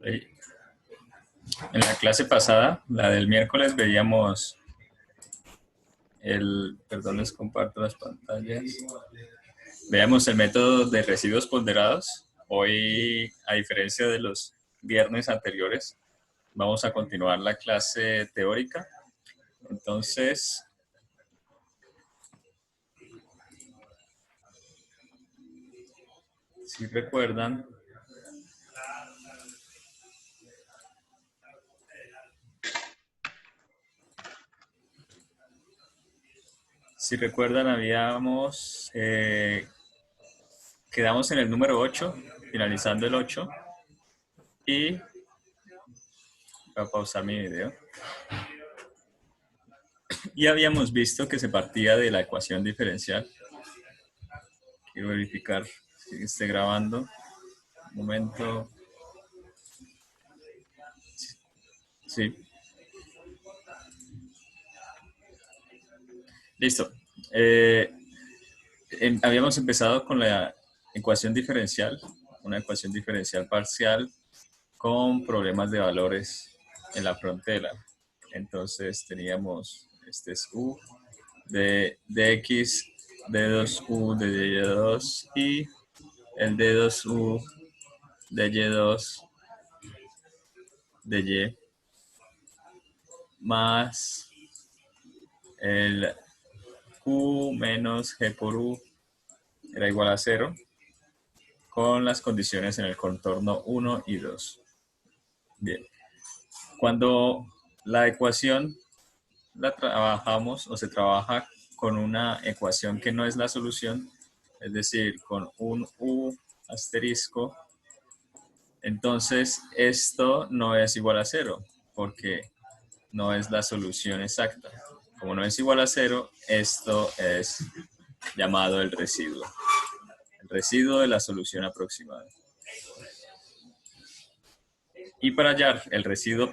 En la clase pasada, la del miércoles, veíamos perdón, les comparto las pantallas. Veíamos el método de residuos ponderados. Hoy, a diferencia de los viernes anteriores, vamos a continuar la clase teórica. Entonces, si recuerdan, quedamos en el número 8, finalizando el 8, y voy a pausar mi video. Y habíamos visto que se partía de la ecuación diferencial. Quiero verificar si esté grabando. Un momento. Sí. Listo. Habíamos empezado con la ecuación diferencial, una ecuación diferencial parcial con problemas de valores en la frontera. Entonces teníamos, este es u de x, d2u de y2 y el d2u de y2 de y más el u menos g por u era igual a 0 con las condiciones en el contorno 1 y 2. Bien. Cuando la ecuación la trabajamos o se trabaja con una ecuación que no es la solución, es decir, con un u asterisco, entonces esto no es igual a 0 porque no es la solución exacta. Como no es igual a 0, esto es llamado el residuo de la solución aproximada. Y para hallar el residuo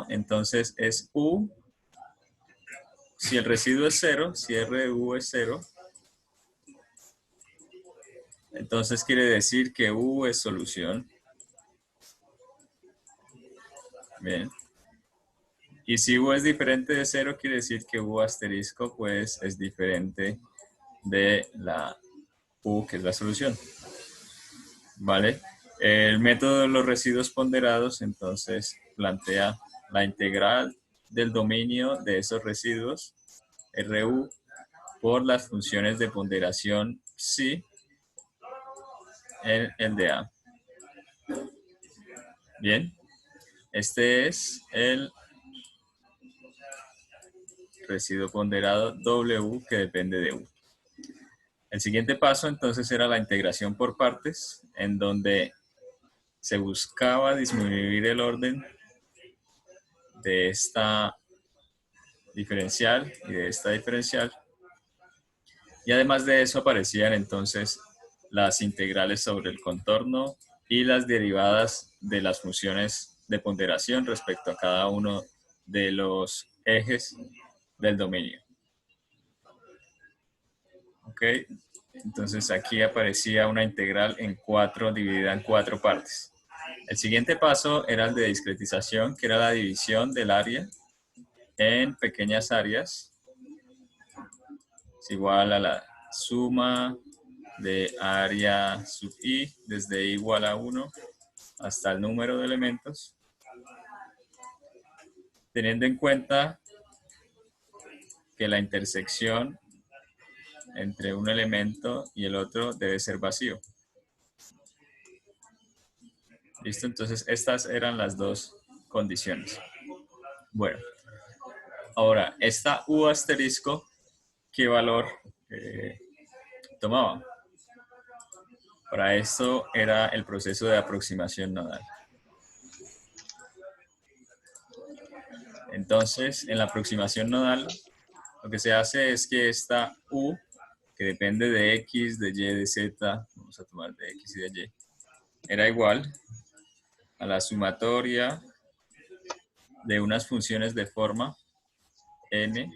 entonces es u. Si el residuo es 0, si RU es 0, entonces quiere decir que u es solución. Bien. Y si u es diferente de 0, quiere decir que u asterisco pues es diferente de la u, que es la solución. ¿Vale? El método de los residuos ponderados entonces plantea la integral del dominio de esos residuos, RU, por las funciones de ponderación psi en el de A. Bien, este es el residuo ponderado W que depende de U. El siguiente paso entonces era la integración por partes, en donde se buscaba disminuir el orden de esta diferencial y de esta diferencial. Y además de eso aparecían entonces las integrales sobre el contorno y las derivadas de las funciones de ponderación respecto a cada uno de los ejes del dominio. ¿Ok? Entonces aquí aparecía una integral dividida en 4 partes. El siguiente paso era el de discretización, que era la división del área en pequeñas áreas. Es igual a la suma de área sub i desde i igual a 1 hasta el número de elementos, teniendo en cuenta que la intersección entre un elemento y el otro debe ser vacío. ¿Listo? Entonces estas eran las dos condiciones. Bueno, ahora esta u asterisco, ¿qué valor tomaba? Para esto era el proceso de aproximación nodal. Entonces, en la aproximación nodal, lo que se hace es que esta u, que depende de x, de y, de z, vamos a tomar de x y de y, era igual a la sumatoria de unas funciones de forma n,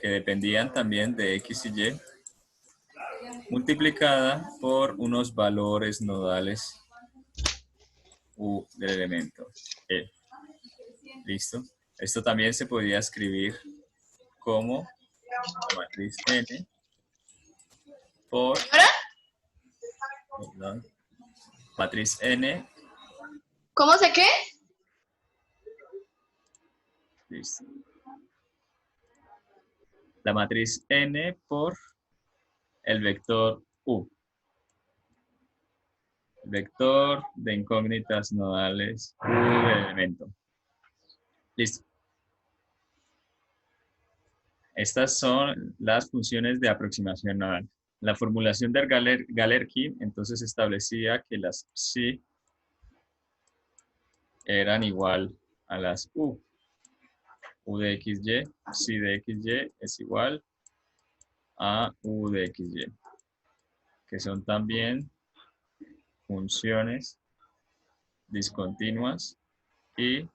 que dependían también de x y y, multiplicada por unos valores nodales U del elemento E. ¿Listo? Esto también se podría escribir como matriz N por, perdón, matriz N, ¿Cómo sé qué? listo. La matriz N por el vector U. Vector de incógnitas nodales U del elemento. Listo. Estas son las funciones de aproximación nodal. La formulación del Galerkin entonces establecía que las psi eran igual a las U. U de XY, psi de XY es igual a U de XY, que son también funciones discontinuas y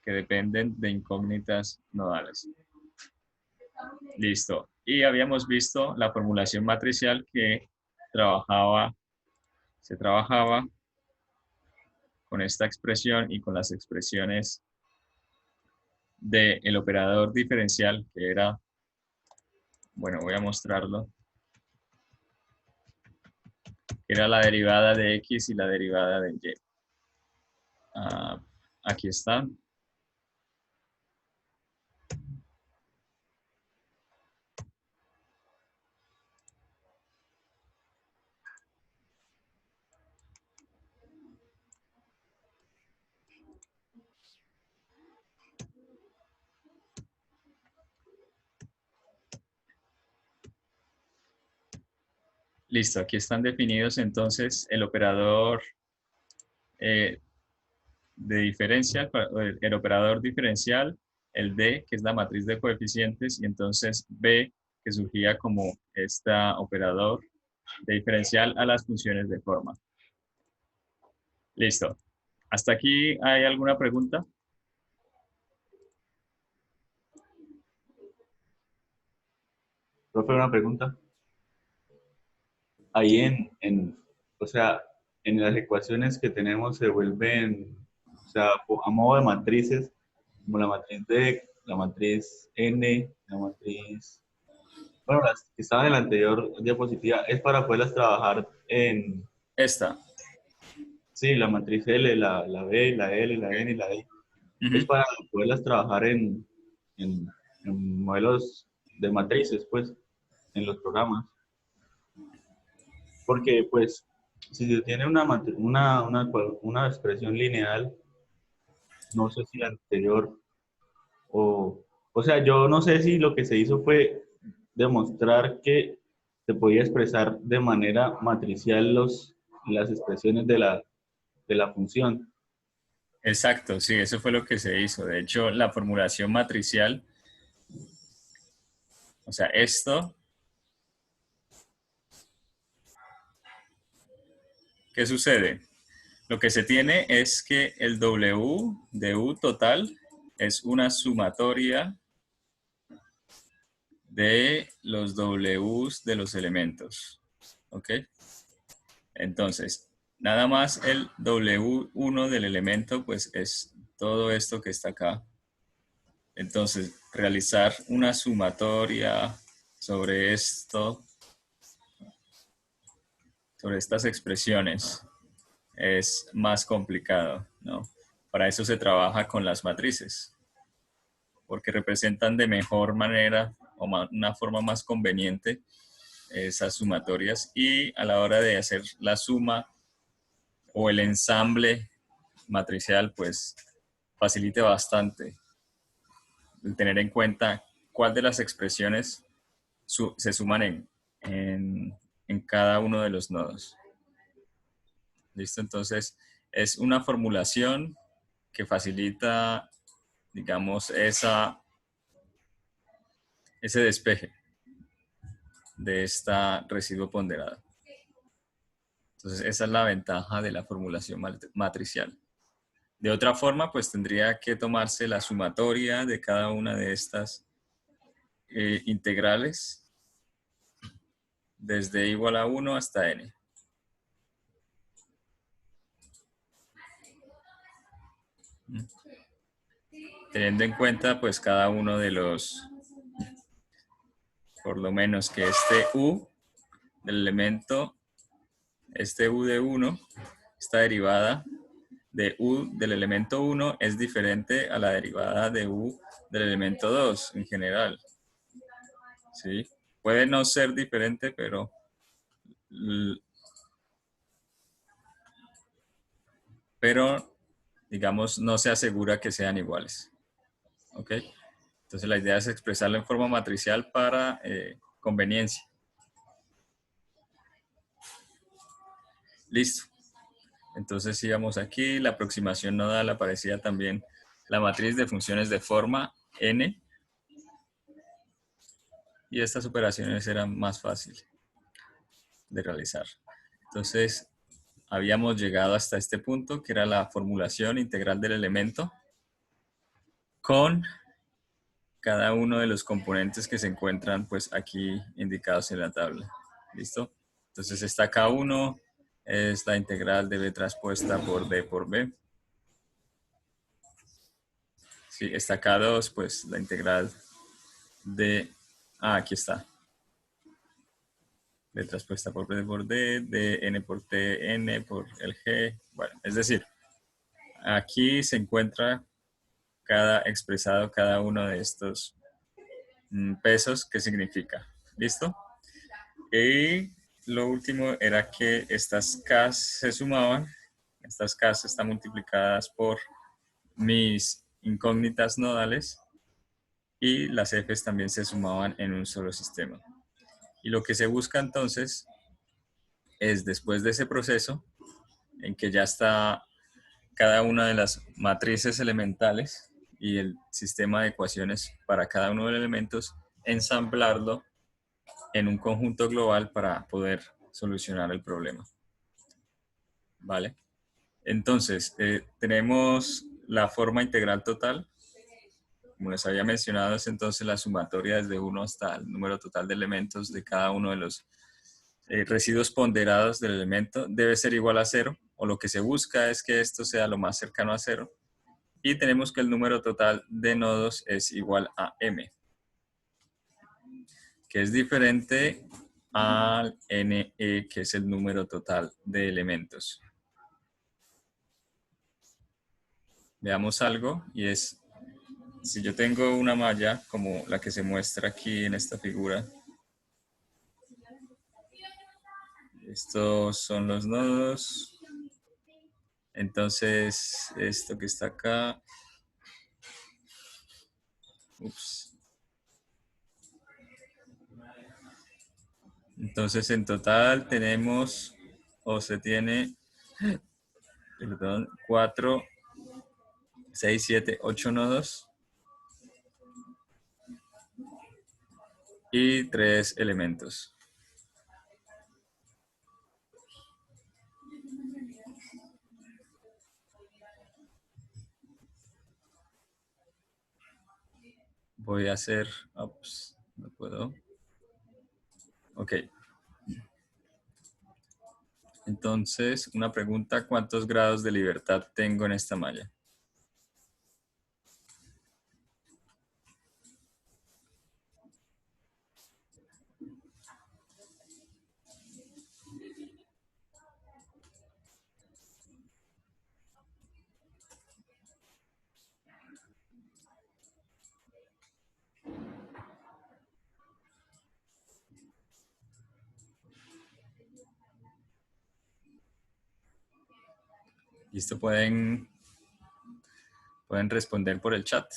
que dependen de incógnitas nodales. Listo. Y habíamos visto la formulación matricial que se trabajaba con esta expresión y con las expresiones del operador diferencial, que era, bueno, voy a mostrarlo, que era la derivada de X y la derivada de Y. Aquí está. Listo, aquí están definidos entonces el operador de diferencial, el operador diferencial, el D, que es la matriz de coeficientes, y entonces B, que surgía como este operador de diferencial a las funciones de forma. Listo. ¿Hasta aquí hay alguna pregunta? Profe, una pregunta. Ahí o sea, en las ecuaciones que tenemos se vuelven, o sea, a modo de matrices, como la matriz D, la matriz N, la matriz, bueno, las que estaban en la anterior diapositiva, es para poderlas trabajar Esta. sí, la matriz L, la B, la L, la N y la D. Es Ujú. para poderlas trabajar en, en modelos de matrices, pues, en los programas. Porque, pues, si se tiene una expresión lineal, no sé si la anterior, o sea, yo no sé si lo que se hizo fue demostrar que se podía expresar de manera matricial las expresiones de la función. Exacto, sí, eso fue lo que se hizo. De hecho, la formulación matricial, o sea, esto, ¿qué sucede? Lo que se tiene es que el W de U total es una sumatoria de los Ws de los elementos. ¿Ok? Entonces, nada más el W1 del elemento, pues es todo esto que está acá. Entonces, realizar una sumatoria sobre esto, sobre estas expresiones, es más complicado, ¿no? Para eso se trabaja con las matrices, porque representan de mejor manera o una forma más conveniente esas sumatorias, y a la hora de hacer la suma o el ensamble matricial, pues facilita bastante el tener en cuenta cuál de las expresiones se suman en cada uno de los nodos. ¿Listo? Entonces, es una formulación que facilita, digamos, ese despeje de esta residuo ponderado. Entonces, esa es la ventaja de la formulación matricial. De otra forma, pues tendría que tomarse la sumatoria de cada una de estas integrales desde igual a 1 hasta n. teniendo en cuenta pues cada uno de los, por lo menos que este U del elemento, este U de 1, esta derivada de U del elemento 1 es diferente a la derivada de U del elemento 2 en general. ¿Sí? Puede no ser diferente, pero digamos, no se asegura que sean iguales. ¿Ok? Entonces la idea es expresarlo en forma matricial para conveniencia. Listo. Entonces sigamos aquí. La aproximación nodal aparecía también la matriz de funciones de forma n. Y estas operaciones eran más fáciles de realizar. Entonces habíamos llegado hasta este punto, que era la formulación integral del elemento con cada uno de los componentes que se encuentran pues aquí indicados en la tabla. ¿Listo? Entonces esta K1 es la integral de B transpuesta por D por B. Sí, esta K2 pues la integral de... aquí está. B transpuesta por B por D, de N por T, N por el G. Bueno, es decir, aquí se encuentra expresado cada uno de estos pesos que significa. ¿Listo? Y lo último era que estas K se sumaban. Estas K están multiplicadas por mis incógnitas nodales y las F también se sumaban en un solo sistema. Y lo que se busca entonces es, después de ese proceso, en que ya está cada una de las matrices elementales y el sistema de ecuaciones para cada uno de los elementos, ensamblarlo en un conjunto global para poder solucionar el problema. ¿Vale? Entonces, tenemos la forma integral total. Como les había mencionado, es entonces la sumatoria desde 1 hasta el número total de elementos de cada uno de los residuos ponderados del elemento. Debe ser igual a 0, o lo que se busca es que esto sea lo más cercano a 0. Y tenemos que el número total de nodos es igual a m, que es diferente al NE, que es el número total de elementos. Veamos algo, y es, si yo tengo una malla como la que se muestra aquí en esta figura, estos son los nodos, entonces esto que está acá, entonces en total tenemos, o se tiene, perdón, 4, 6, 7, 8 nodos y 3 elementos. Voy a hacer, no puedo. Ok. Entonces, una pregunta, ¿cuántos grados de libertad tengo en esta malla? Listo, pueden responder por el chat.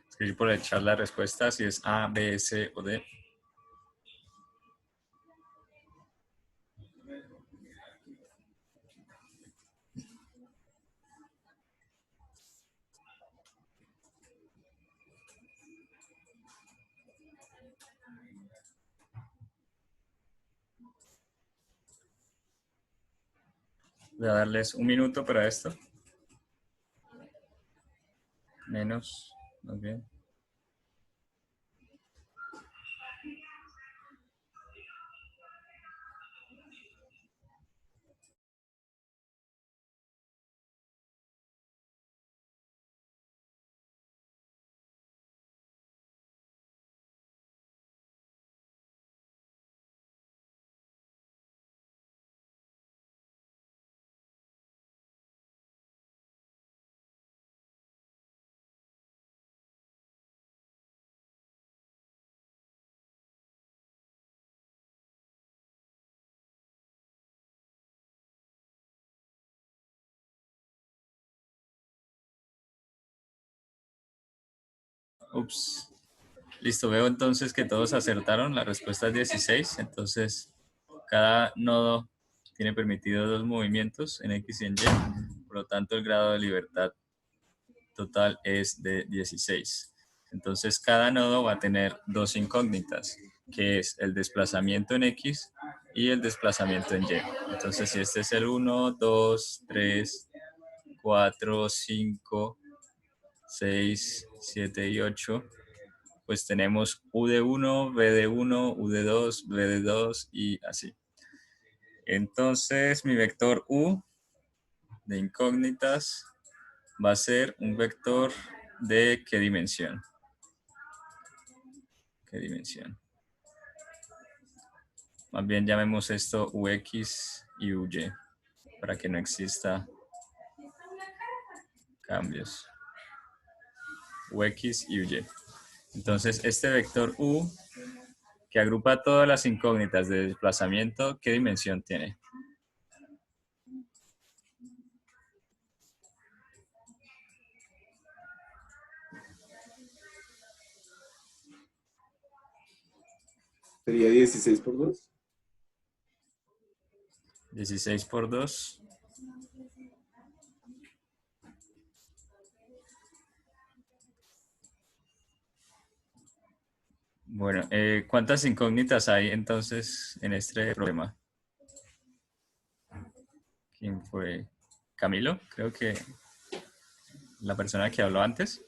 Escribir por el chat la respuesta, si es A, B, C o D. Voy a darles un minuto para esto. Menos, más bien. Ups. Listo, veo entonces que todos acertaron. La respuesta es 16. Entonces, cada nodo tiene permitido 2 movimientos en X y en Y. Por lo tanto, el grado de libertad total es de 16. Entonces, cada nodo va a tener 2 incógnitas, que es el desplazamiento en X y el desplazamiento en Y. Entonces, si este es el 1, 2, 3, 4, 5, 6, 7 y 8, pues tenemos U de 1, V de 1, U de 2, V de 2 y así. Entonces, mi vector U de incógnitas va a ser un vector de ¿qué dimensión? ¿Qué dimensión? Más bien llamemos esto UX y UY para que no exista cambios. UX y UY. Entonces, este vector U, que agrupa todas las incógnitas de desplazamiento, ¿qué dimensión tiene? Sería 16 por 2. 16 por 2. Bueno, ¿cuántas incógnitas hay entonces en este problema? ¿Quién fue? ¿Camilo? Creo que la persona que habló antes.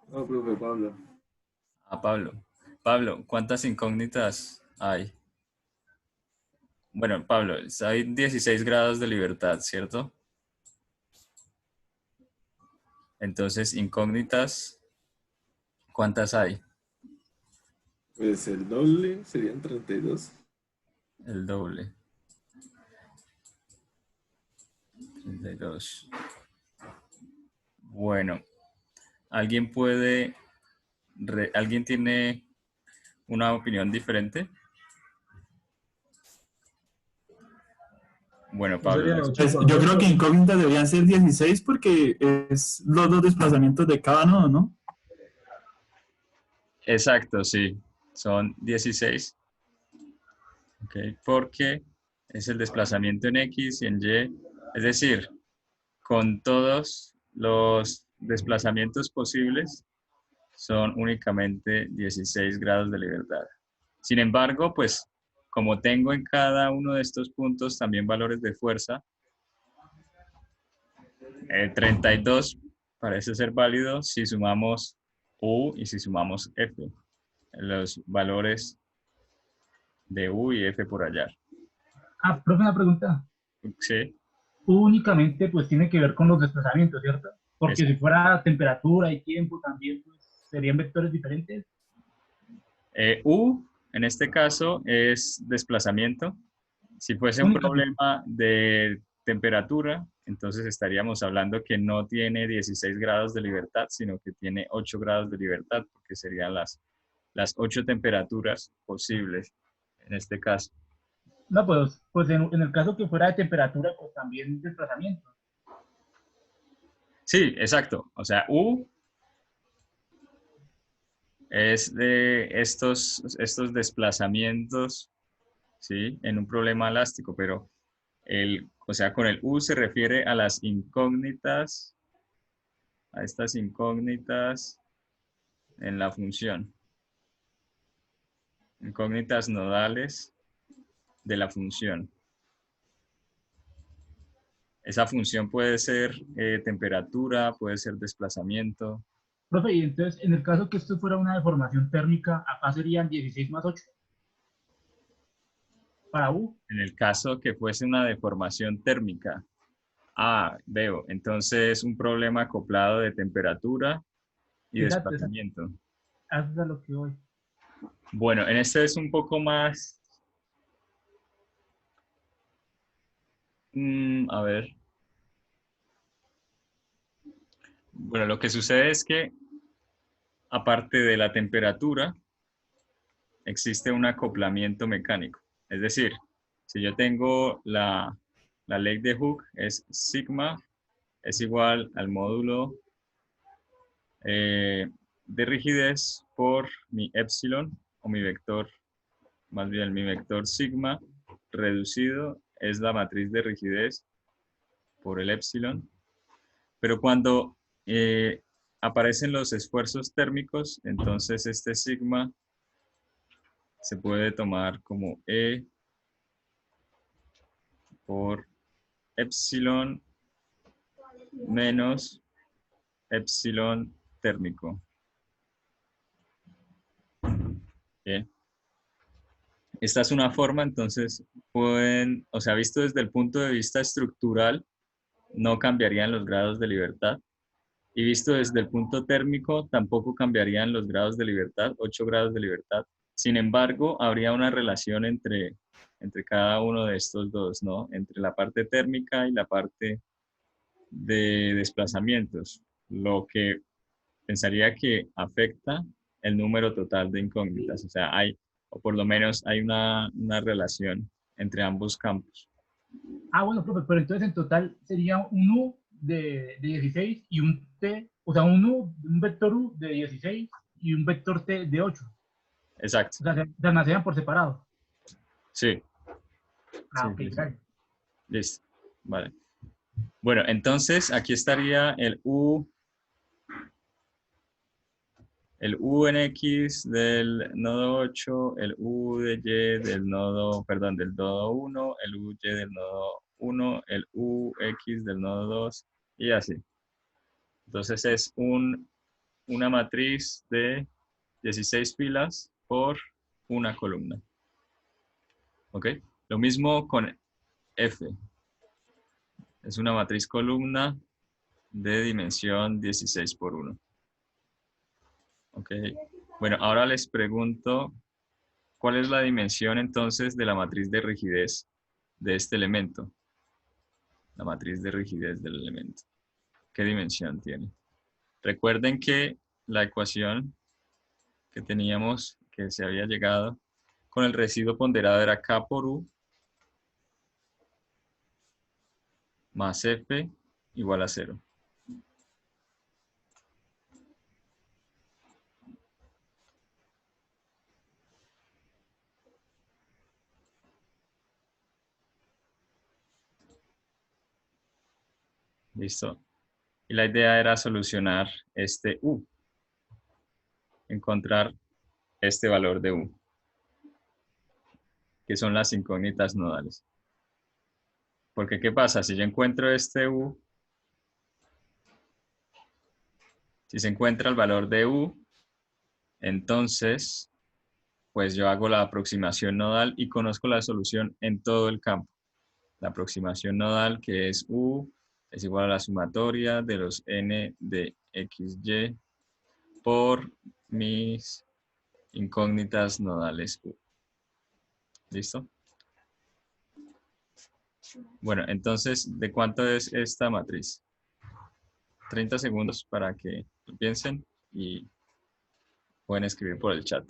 No, profe Pablo. Ah, Pablo. Pablo, ¿cuántas incógnitas hay? Bueno, Pablo, hay 16 grados de libertad, ¿cierto? Entonces, incógnitas, ¿cuántas hay? Pues el doble serían 32. El doble. 32. Bueno, ¿alguien puede, alguien tiene una opinión diferente? Bueno, Pablo. Pues yo creo que incógnitas deberían ser 16 porque es los dos desplazamientos de cada nodo, ¿no? Exacto, sí. Son 16. Ok, porque es el desplazamiento en X y en Y. Es decir, con todos los desplazamientos posibles son únicamente 16 grados de libertad. Sin embargo, pues como tengo en cada uno de estos puntos también valores de fuerza, 32 parece ser válido si sumamos U y si sumamos F, los valores de U y F por allá. Ah, profe, una pregunta. Sí, Únicamente pues tiene que ver con los desplazamientos, ¿cierto? Porque es, si fuera temperatura y tiempo también, pues serían vectores diferentes. U en este caso es desplazamiento. Si fuese un Únicamente. problema de temperatura, entonces estaríamos hablando que no tiene 16 grados de libertad, sino que tiene 8 grados de libertad, porque serían las 8 temperaturas posibles en este caso. No, pues en el caso que fuera de temperatura, pues también desplazamiento. Sí, exacto. O sea, U es de estos desplazamientos, ¿sí? En un problema elástico, pero o sea, con el U se refiere a las incógnitas, a estas incógnitas en la función. Incógnitas nodales de la función. Esa función puede ser temperatura, puede ser desplazamiento. Profe, y entonces, en el caso que esto fuera una deformación térmica, acá serían 16 más 8 para U. En el caso que fuese una deformación térmica. Ah, veo. Entonces, un problema acoplado de temperatura y Exacto, exacto. desplazamiento. Eso es a lo que voy. Bueno, en este es un poco más... a ver. Bueno, lo que sucede es que, aparte de la temperatura, existe un acoplamiento mecánico. Es decir, si yo tengo la ley de Hooke, es sigma es igual al módulo de rigidez por mi epsilon, o mi vector, más bien mi vector sigma reducido es la matriz de rigidez por el epsilon. Pero cuando aparecen los esfuerzos térmicos, entonces este sigma se puede tomar como E por epsilon menos epsilon térmico. Bien. Esta es una forma, entonces pueden, o sea, visto desde el punto de vista estructural, no cambiarían los grados de libertad. Y visto desde el punto térmico, tampoco cambiarían los grados de libertad, 8 grados de libertad. Sin embargo, habría una relación entre cada uno de estos dos, ¿no? Entre la parte térmica y la parte de desplazamientos, lo que pensaría que afecta el número total de incógnitas. O sea, hay, o por lo menos hay una relación entre ambos campos. Ah, bueno, profe, pero entonces en total sería un U de 16 y un T, o sea, un vector U de 16 y un vector T de 8. Exacto. O sea, se almacenan por separado. Sí. Ah, Sí, ok, sí, sí. gracias. Listo. Vale. Bueno, entonces aquí estaría el U en X del nodo 8, el U de Y del nodo, perdón, del nodo 1, el U Y del nodo 1, el U X del nodo 2 y así. Entonces es una matriz de 16 filas por una columna. ¿Ok? Lo mismo con F. Es una matriz columna de dimensión 16 por 1. ¿Ok? Bueno, ahora les pregunto, ¿cuál es la dimensión entonces de la matriz de rigidez de este elemento? La matriz de rigidez del elemento. ¿Qué dimensión tiene? Recuerden que la ecuación que teníamos, que se había llegado con el residuo ponderado era K por U más F igual a 0. ¿Listo? Y la idea era solucionar este U. Encontrar este valor de U, que son las incógnitas nodales. Porque, ¿qué pasa? Si yo encuentro este U, si se encuentra el valor de U, entonces, pues yo hago la aproximación nodal y conozco la solución en todo el campo. La aproximación nodal, que es U, es igual a la sumatoria de los n de xy por mis incógnitas nodales U. ¿Listo? Bueno, entonces, ¿de cuánto es esta matriz? 30 segundos para que lo piensen y pueden escribir por el chat.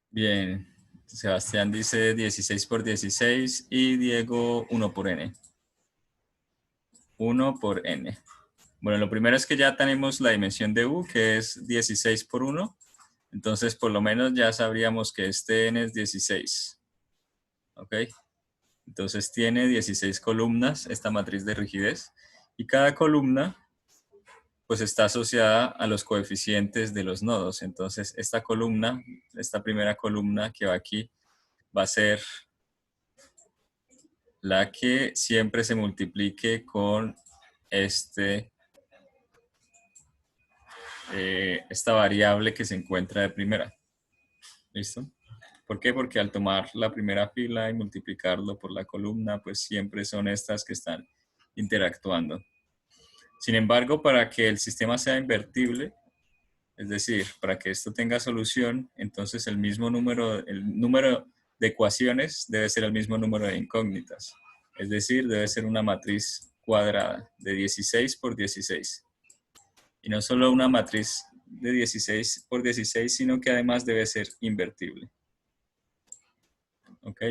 Bien, Sebastián dice 16 por 16 y Diego 1 por n. 1 por n. Bueno, lo primero es que ya tenemos la dimensión de U, que es 16 por 1. Entonces, por lo menos ya sabríamos que este n es 16. ¿Ok? Entonces tiene 16 columnas esta matriz de rigidez. Y cada columna pues está asociada a los coeficientes de los nodos. Entonces esta columna, esta primera columna que va aquí, va a ser la que siempre se multiplique con esta variable que se encuentra de primera. ¿Listo? ¿Por qué? Porque al tomar la primera fila y multiplicarlo por la columna, pues siempre son estas que están interactuando. Sin embargo, para que el sistema sea invertible, es decir, para que esto tenga solución, entonces el número de ecuaciones debe ser el mismo número de incógnitas. Es decir, debe ser una matriz cuadrada de 16 por 16. Y no solo una matriz de 16 por 16, sino que además debe ser invertible. ¿Ok?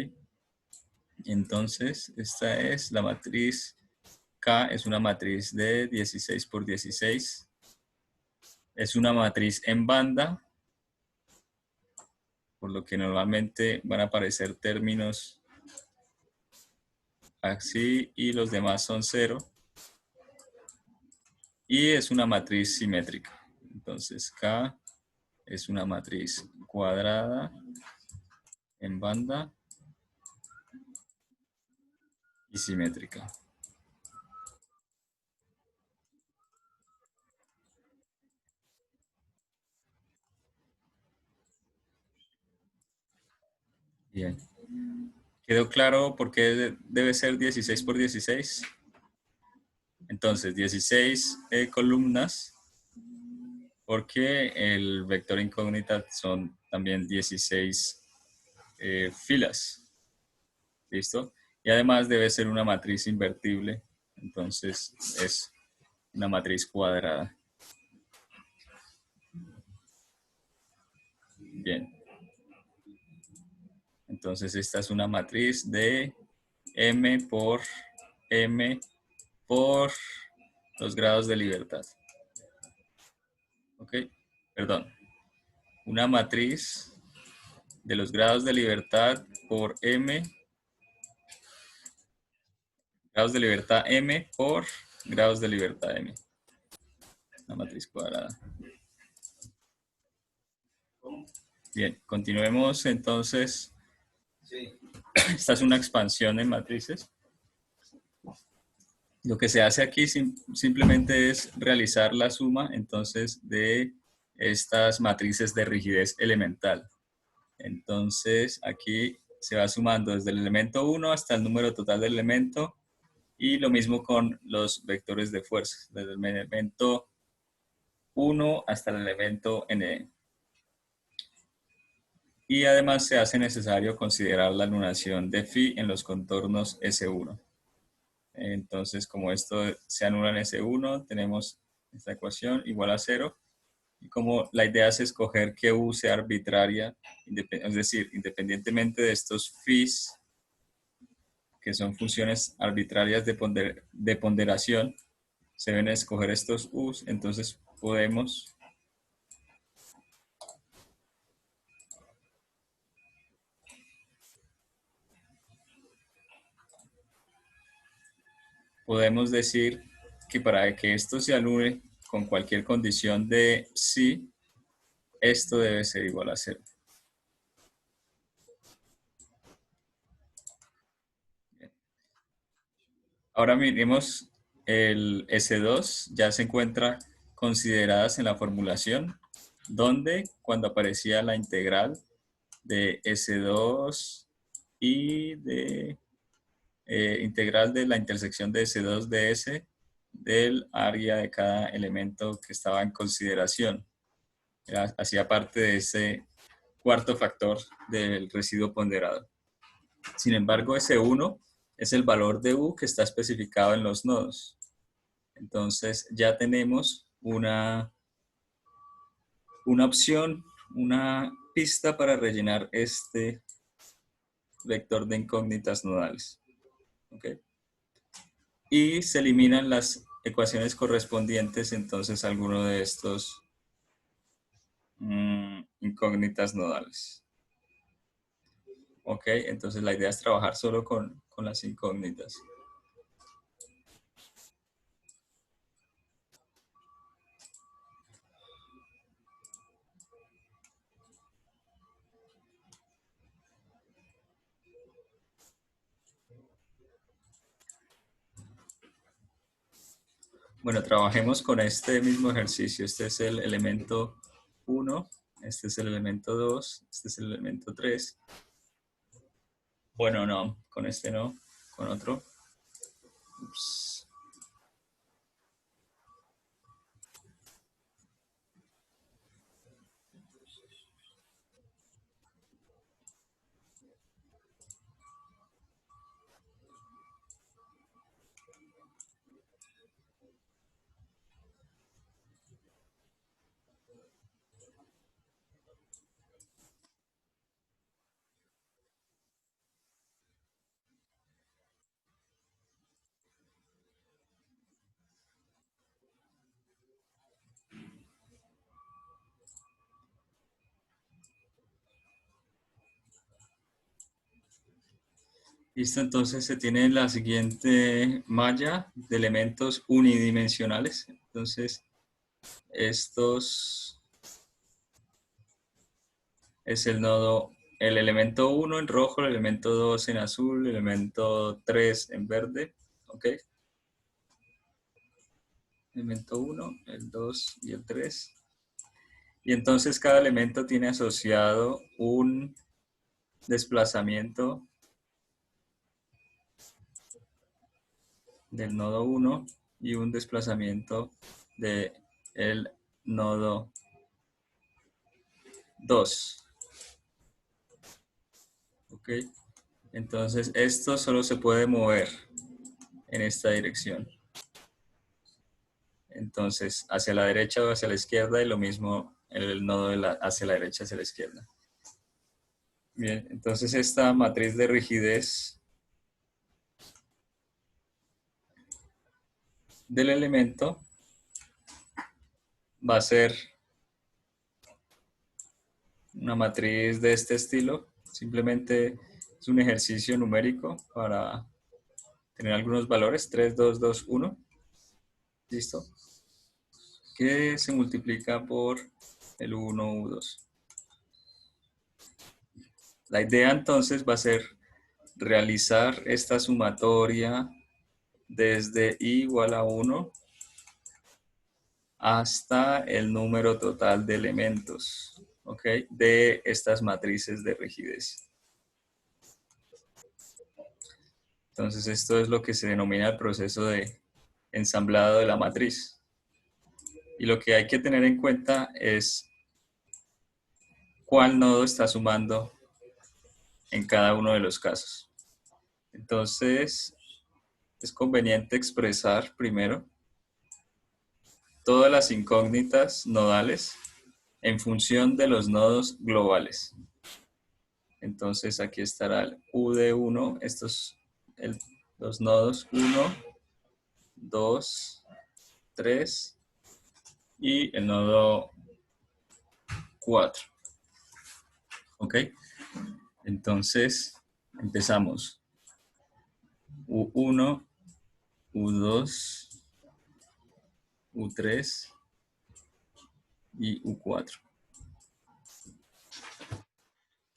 Entonces, esta es la matriz K, es una matriz de 16 por 16. Es una matriz en banda, por lo que normalmente van a aparecer términos así y los demás son 0. Y es una matriz simétrica. Entonces, K es una matriz cuadrada en banda y simétrica. Bien. ¿Quedó claro por qué debe ser 16 por 16? Entonces, 16 columnas, porque el vector incógnita son también 16 filas. ¿Listo? Y además debe ser una matriz invertible, entonces es una matriz cuadrada. Bien. Entonces esta es una matriz de M por los grados de libertad. ¿Ok? Perdón. Una matriz de los grados de libertad por M, grados de libertad M por grados de libertad M. Una matriz cuadrada. Bien, continuemos entonces. Esta es una expansión en matrices. Lo que se hace aquí simplemente es realizar la suma entonces de estas matrices de rigidez elemental. Entonces aquí se va sumando desde el elemento 1 hasta el número total del elemento y lo mismo con los vectores de fuerza, desde el elemento 1 hasta el elemento n. Y además se hace necesario considerar la anulación de phi en los contornos S1. Entonces, como esto se anula en S1, tenemos esta ecuación igual a 0. Y como la idea es escoger que U sea arbitraria, es decir, independientemente de estos phis, que son funciones arbitrarias de ponderación, se deben escoger estos U's, entonces podemos decir que para que esto se anule con cualquier condición de psi, esto debe ser igual a 0. Ahora miremos el S2, ya se encuentra consideradas en la formulación, donde cuando aparecía la integral de S2 y de integral de la intersección de S2 de S del área de cada elemento que estaba en consideración. Hacía parte de ese cuarto factor del residuo ponderado. Sin embargo, S1 es el valor de U que está especificado en los nodos. Entonces ya tenemos una opción, una pista para rellenar este vector de incógnitas nodales. ¿Okay? Y se eliminan las ecuaciones correspondientes entonces a alguno de estos incógnitas nodales. Ok, entonces la idea es trabajar solo con las incógnitas. Bueno, trabajemos con este mismo ejercicio. Este es el elemento 1, este es el elemento 2, este es el elemento 3. Bueno, no, con este no, con otro. Ups. Listo, entonces se tiene la siguiente malla de elementos unidimensionales. Entonces, estos es el nodo, el elemento 1 en rojo, el elemento 2 en azul, el elemento 3 en verde. ¿Ok? Elemento 1, el 2 y el 3. Y entonces cada elemento tiene asociado un desplazamiento del nodo 1 y un desplazamiento del nodo 2. ¿Ok? Entonces esto solo se puede mover en esta dirección. Entonces hacia la derecha o hacia la izquierda y lo mismo el nodo hacia la derecha hacia la izquierda. Bien, entonces esta matriz de rigidez del elemento va a ser una matriz de este estilo. Simplemente es un ejercicio numérico para tener algunos valores. 3, 2, 2, 1. Listo. Que se multiplica por el 1, U2. La idea entonces va a ser realizar esta sumatoria desde i igual a 1 hasta el número total de elementos, ¿ok? De estas matrices de rigidez. Entonces esto es lo que se denomina el proceso de ensamblado de la matriz. Y lo que hay que tener en cuenta es cuál nodo está sumando en cada uno de los casos. Entonces es conveniente expresar primero todas las incógnitas nodales en función de los nodos globales. Entonces aquí estará el U de 1, los nodos 1, 2, 3 y el nodo 4. ¿Ok? Entonces empezamos. U1, U2, U3 y U4.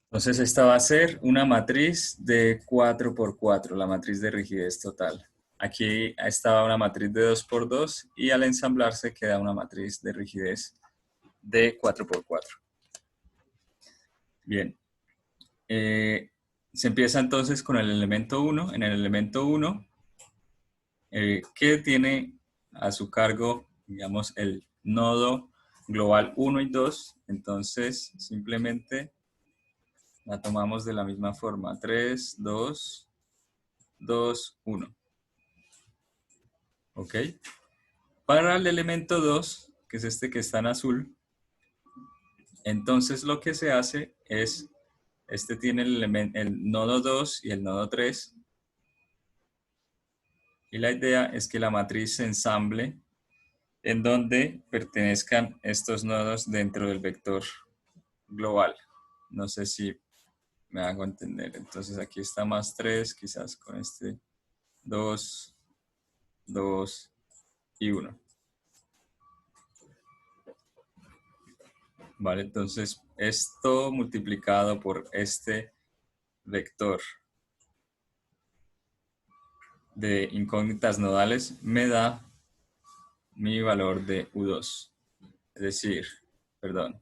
Entonces esta va a ser una matriz de 4 por 4, la matriz de rigidez total. Aquí estaba una matriz de 2 por 2 y al ensamblarse queda una matriz de rigidez de 4 por 4. Bien. Se empieza entonces con el elemento 1. En el elemento 1, que tiene a su cargo, digamos, el nodo global 1 y 2. Entonces simplemente la tomamos de la misma forma. 3, 2, 2, 1. ¿Ok? Para el elemento 2, que es este que está en azul, entonces lo que se hace es, este tiene el nodo 2 y el nodo 3. Y la idea es que la matriz se ensamble en donde pertenezcan estos nodos dentro del vector global. No sé si me hago entender. Entonces aquí está más 3, quizás con este 2, 2 y 1. Vale, entonces esto multiplicado por este vector de incógnitas nodales me da mi valor de U2. Es decir, perdón,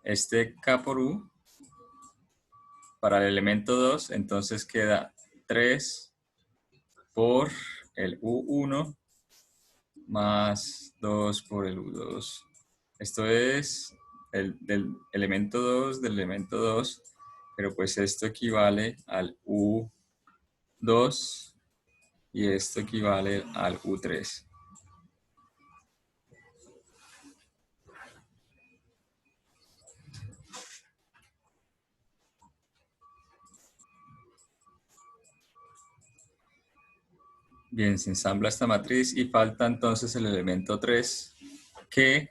este K por U para el elemento 2, entonces queda 3 por el U1 más 2 por el U2. Esto es del elemento 2 del elemento 2, pero pues esto equivale al U2 y esto equivale al U3. Bien, se ensambla esta matriz y falta entonces el elemento 3, que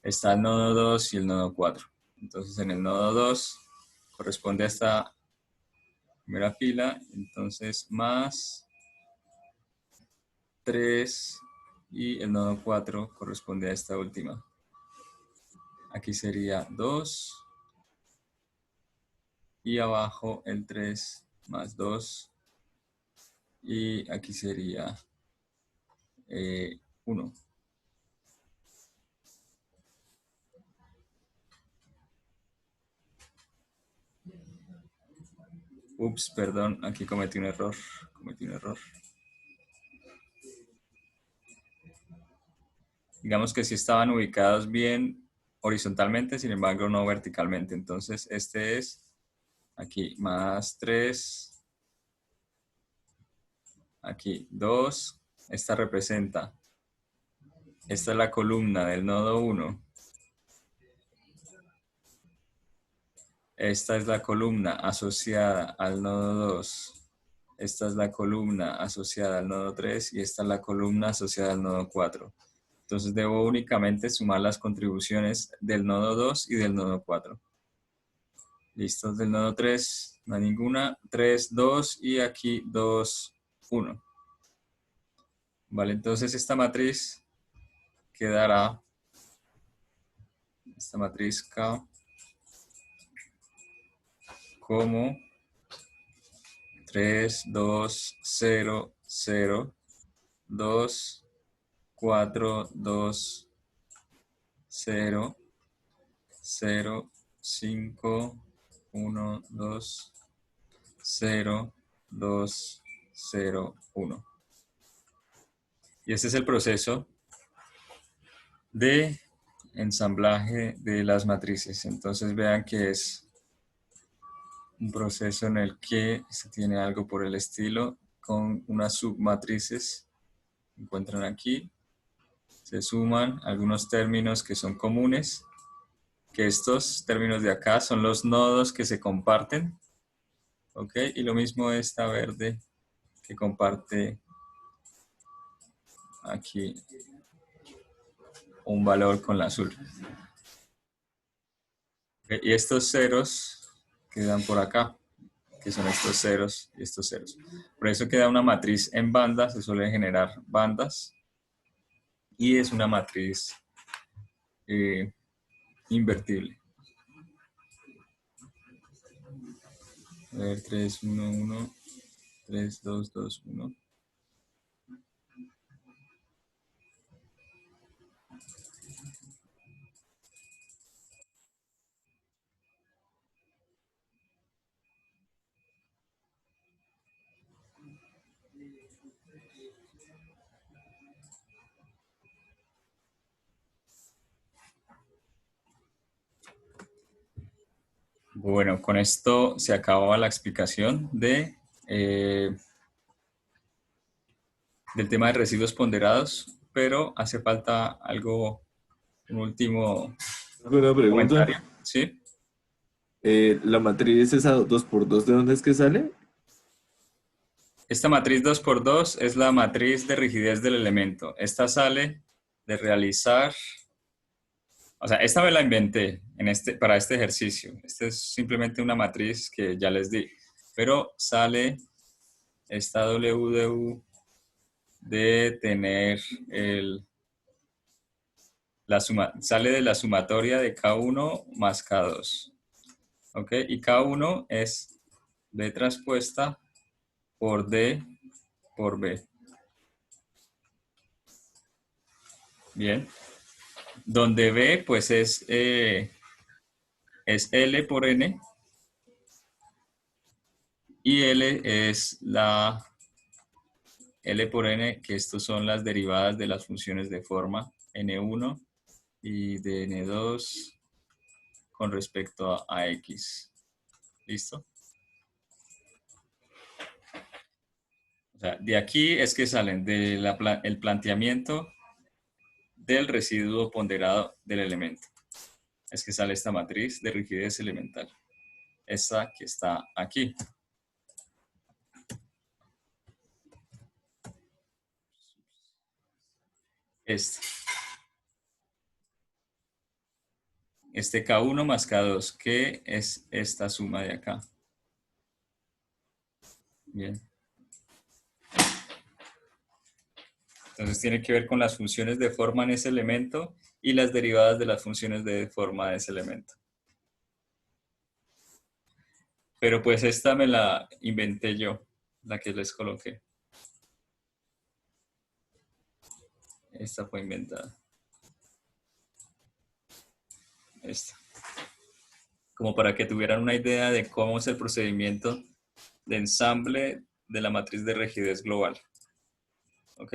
está el nodo 2 y el nodo 4. Entonces en el nodo 2 corresponde a esta primera fila, entonces más 3 y el nodo 4 corresponde a esta última. Aquí sería 2 y abajo el 3 más 2 y aquí sería 1. Ups, perdón, aquí cometí un error. Digamos que sí estaban ubicados bien horizontalmente, sin embargo no verticalmente. Entonces este es aquí más 3, aquí 2. Esta representa, esta es la columna del nodo 1. Esta es la columna asociada al nodo 2. Esta es la columna asociada al nodo 3 y esta es la columna asociada al nodo 4. Entonces debo únicamente sumar las contribuciones del nodo 2 y del nodo 4. Listo, del nodo 3 no hay ninguna. 3, 2 y aquí 2, 1. Vale, entonces esta matriz quedará, esta matriz K, como 3, 2, 0, 0, 2, 4, 2, 0, 0, 5, 1, 2, 0, 2, 0, 1. Y este es el proceso de ensamblaje de las matrices. Entonces vean que es un proceso en el que se tiene algo por el estilo con unas submatrices. Encuentran aquí, se suman algunos términos que son comunes, que estos términos de acá son los nodos que se comparten, ¿ok? Y lo mismo esta verde que comparte aquí un valor con la azul. ¿Ok? Y estos ceros quedan por acá, que son estos ceros y estos ceros. Por eso queda una matriz en bandas, se suele generar bandas, y es una matriz invertible. A ver, 3, 1, 1, 3, 2, 2, 1. Bueno, con esto se acababa la explicación de, del tema de residuos ponderados, pero hace falta algo, un último Una pregunta. comentario. ¿Sí? La matriz esa 2x2, ¿de dónde es que sale? Esta matriz 2x2 es la matriz de rigidez del elemento. Esta sale de realizar, o sea, esta me la inventé para este ejercicio. Esta es simplemente una matriz que ya les di, pero sale esta WDU de tener sale de la sumatoria de K1 más K2. ¿Ok? Y K1 es B transpuesta por D por B. Bien. Donde B pues es L por N y L es la L por N, que estos son las derivadas de las funciones de forma N1 y de N2 con respecto a X. ¿Listo? O sea, de aquí es que salen el planteamiento del residuo ponderado del elemento. Es que sale esta matriz de rigidez elemental. Esta que está aquí. este K1 más K2, que es esta suma de acá. Bien. Entonces tiene que ver con las funciones de forma en ese elemento y las derivadas de las funciones de forma de ese elemento. Pero pues esta me la inventé yo, la que les coloqué. Esta fue inventada. Esta. Como para que tuvieran una idea de cómo es el procedimiento de ensamble de la matriz de rigidez global. ¿Ok?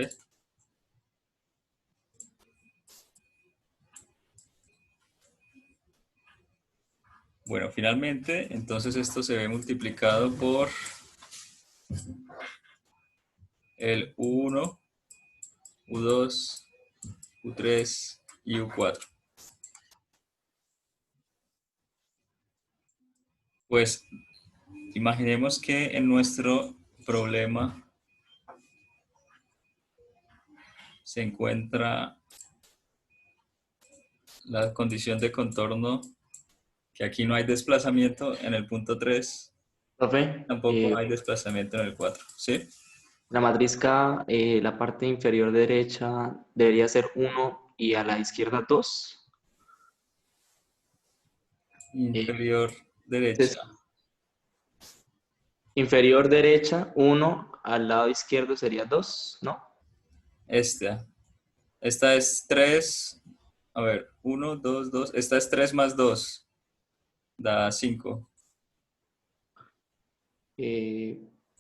Bueno, finalmente, entonces esto se ve multiplicado por el U1, U2, U3 y U4. Pues imaginemos que en nuestro problema se encuentra la condición de contorno, que aquí no hay desplazamiento en el punto 3, Profe, tampoco hay desplazamiento en el 4, ¿sí? la matriz K, la parte inferior derecha debería ser 1 y a la izquierda 2. Inferior derecha. Inferior derecha 1, al lado izquierdo sería 2, ¿no? Esta es 3, a ver, 1, 2, 2, esta es 3 más 2, da 5.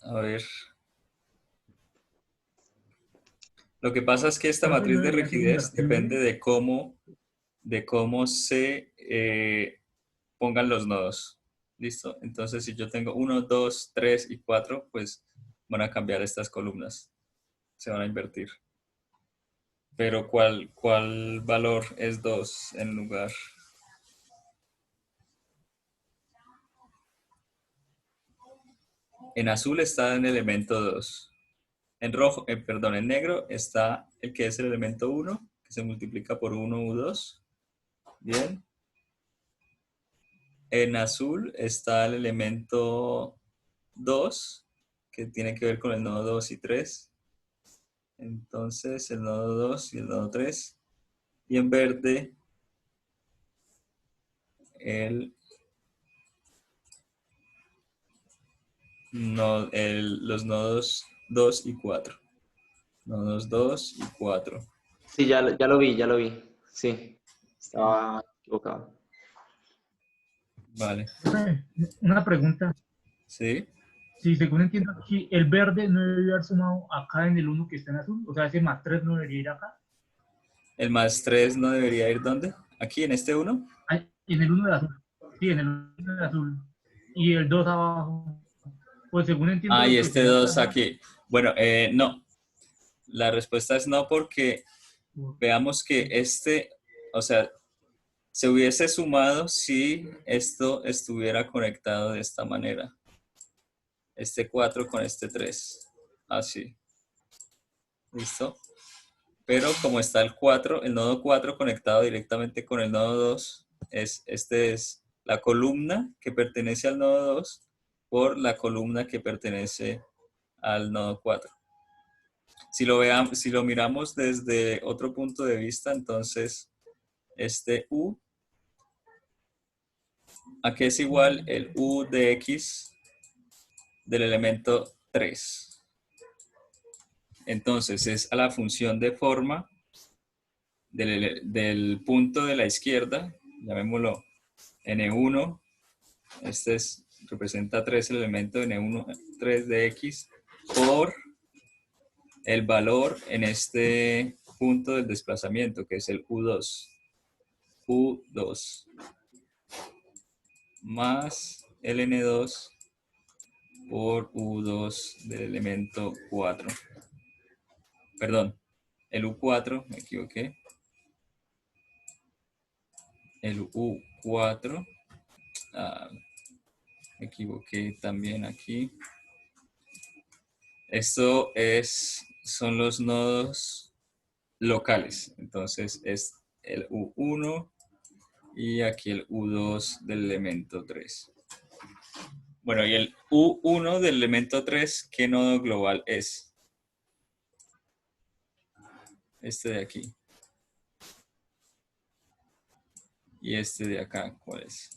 A ver. Lo que pasa es que esta Profe, matriz ¿no de debería ser rigidez depende invertible? de cómo se pongan los nodos. ¿Listo? Entonces, si yo tengo 1, 2, 3 y 4, pues van a cambiar estas columnas. Se van a invertir. Pero ¿cuál valor es 2 en lugar? En azul está en elemento 2. En rojo, perdón, en negro está el que es el elemento 1, que se multiplica por 1 U2. Bien. En azul está el elemento 2, que tiene que ver con el nodo 2 y 3. Entonces, el nodo 2 y el nodo 3. Y en verde, los nodos 2 y 4. Nodos 2 y 4. Sí, ya lo vi. Sí, estaba equivocado. Vale. Profe, una pregunta. ¿Sí? Si según entiendo aquí, el verde no debería haber sumado acá en el 1 que está en azul. O sea, ese más 3 no debería ir acá. ¿El más 3 no debería ir dónde? ¿Aquí en este 1? Ay, en el 1 de azul. Sí, en el 1 de azul. Y el 2 abajo. Pues según entiendo Ah, lo y que este sería acá 2 es más. aquí. Bueno, no. La respuesta es no, porque veamos que o sea, se hubiese sumado si esto estuviera conectado de esta manera. Este 4 con este 3. Así. ¿Listo? Pero como está el nodo 4 conectado directamente con el nodo 2, este es la columna que pertenece al nodo 2 por la columna que pertenece al nodo 4. Si lo miramos desde otro punto de vista, entonces este U, ¿a qué es igual el U de X del elemento 3? Entonces es a la función de forma del punto de la izquierda, llamémoslo N1, representa 3, el elemento N1, 3 de X, por el valor en este punto del desplazamiento, que es el U2. U2 más el N2 por U2 del elemento 4. Perdón, el U4, me equivoqué. El U4, me equivoqué también aquí. Esto son los nodos locales. Entonces es el U1, Y aquí el U2 del elemento 3. Bueno, y el U1 del elemento 3, ¿qué nodo global es? Este de aquí. Y este de acá, ¿cuál es?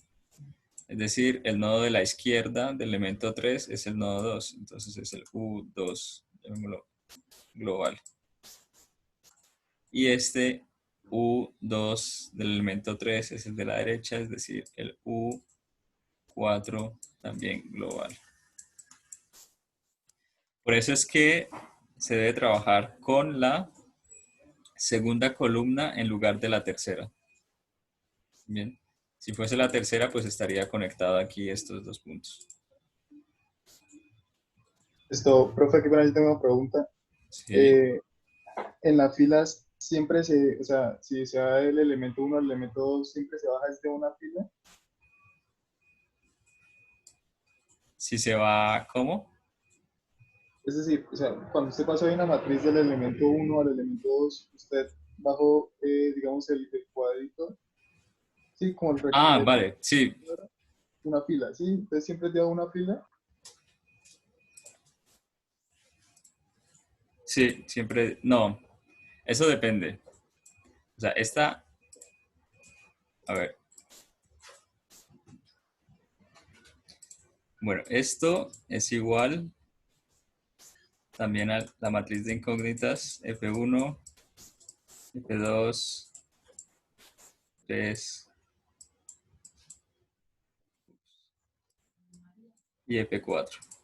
Es decir, el nodo de la izquierda del elemento 3 es el nodo 2. Entonces es el U2, llamémoslo global. Y este U2 del elemento 3 es el de la derecha, es decir, el U4 también global. Por eso es que se debe trabajar con la segunda columna en lugar de la tercera. Bien. Si fuese la tercera, pues estaría conectado aquí estos dos puntos. Esto, profe, aquí para yo tengo una pregunta. Sí. En las filas siempre o sea, si se va el elemento uno al elemento 2, siempre se baja desde una fila. Si se va, ¿cómo? Es decir, o sea, cuando usted pasó de una matriz del elemento uno al elemento 2, usted bajó, digamos, el cuadrito, sí, como el Ah, rectángulo, vale, sí, una fila, ¿sí? Entonces siempre lleva una fila. sí, siempre, no, eso depende. O sea, esta, a ver, bueno, esto es igual también a la matriz de incógnitas F1, F2, 3 y F4.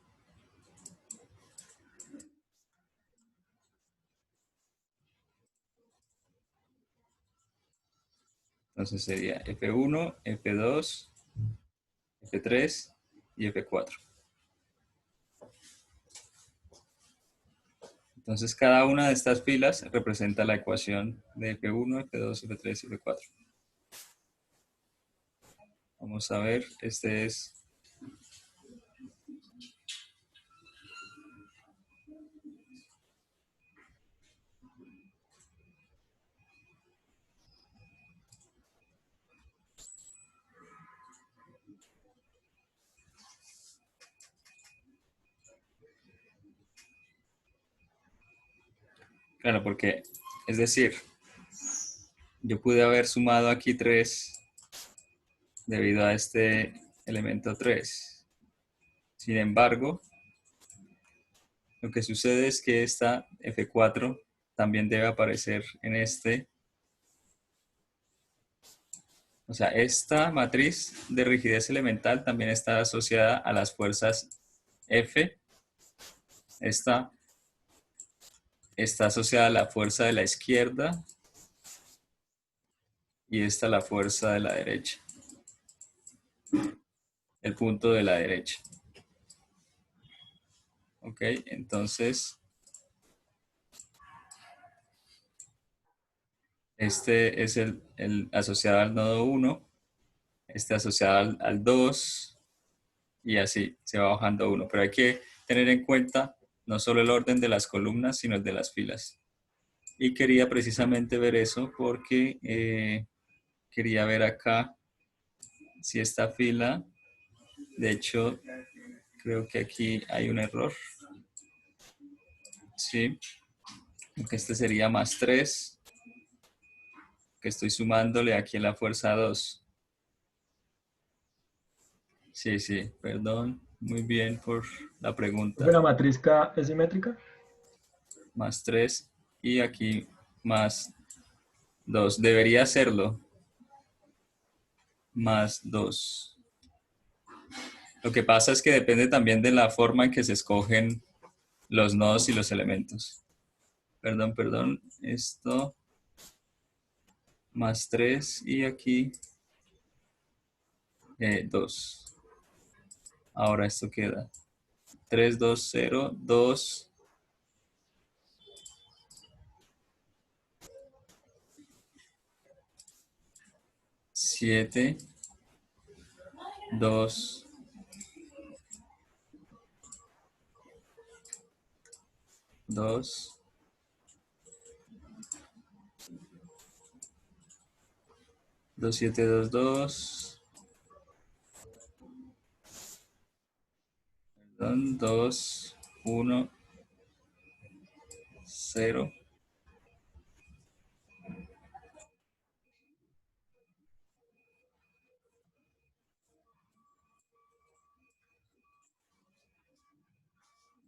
Entonces sería F1, F2, F3 y F4. Entonces cada una de estas filas representa la ecuación de F1, F2, F3 y F4. Vamos a ver, este es... Claro, porque, es decir, yo pude haber sumado aquí 3 debido a este elemento 3. Sin embargo, lo que sucede es que esta F4 también debe aparecer en este. O sea, esta matriz de rigidez elemental también está asociada a las fuerzas F. Esta está asociada a la fuerza de la izquierda y esta a la fuerza de la derecha. El punto de la derecha. Ok, entonces este es el asociado al nodo 1, este asociado al 2 y así se va bajando 1. Pero hay que tener en cuenta no solo el orden de las columnas, sino el de las filas. Y quería precisamente ver eso porque quería ver acá si esta fila, de hecho, creo que aquí hay un error. Sí, porque este sería más 3, que estoy sumándole aquí en la fuerza 2. Sí, sí, perdón. Muy bien por la pregunta. ¿La matriz K es simétrica? Más 3 y aquí más 2. Debería serlo. Más 2. Lo que pasa es que depende también de la forma en que se escogen los nodos y los elementos. Perdón, perdón. Esto más 3 y aquí 2. Ahora esto queda 3, 2, 0, 2. 7, 2, 2, 2722. Perdón, 2, 1, 0.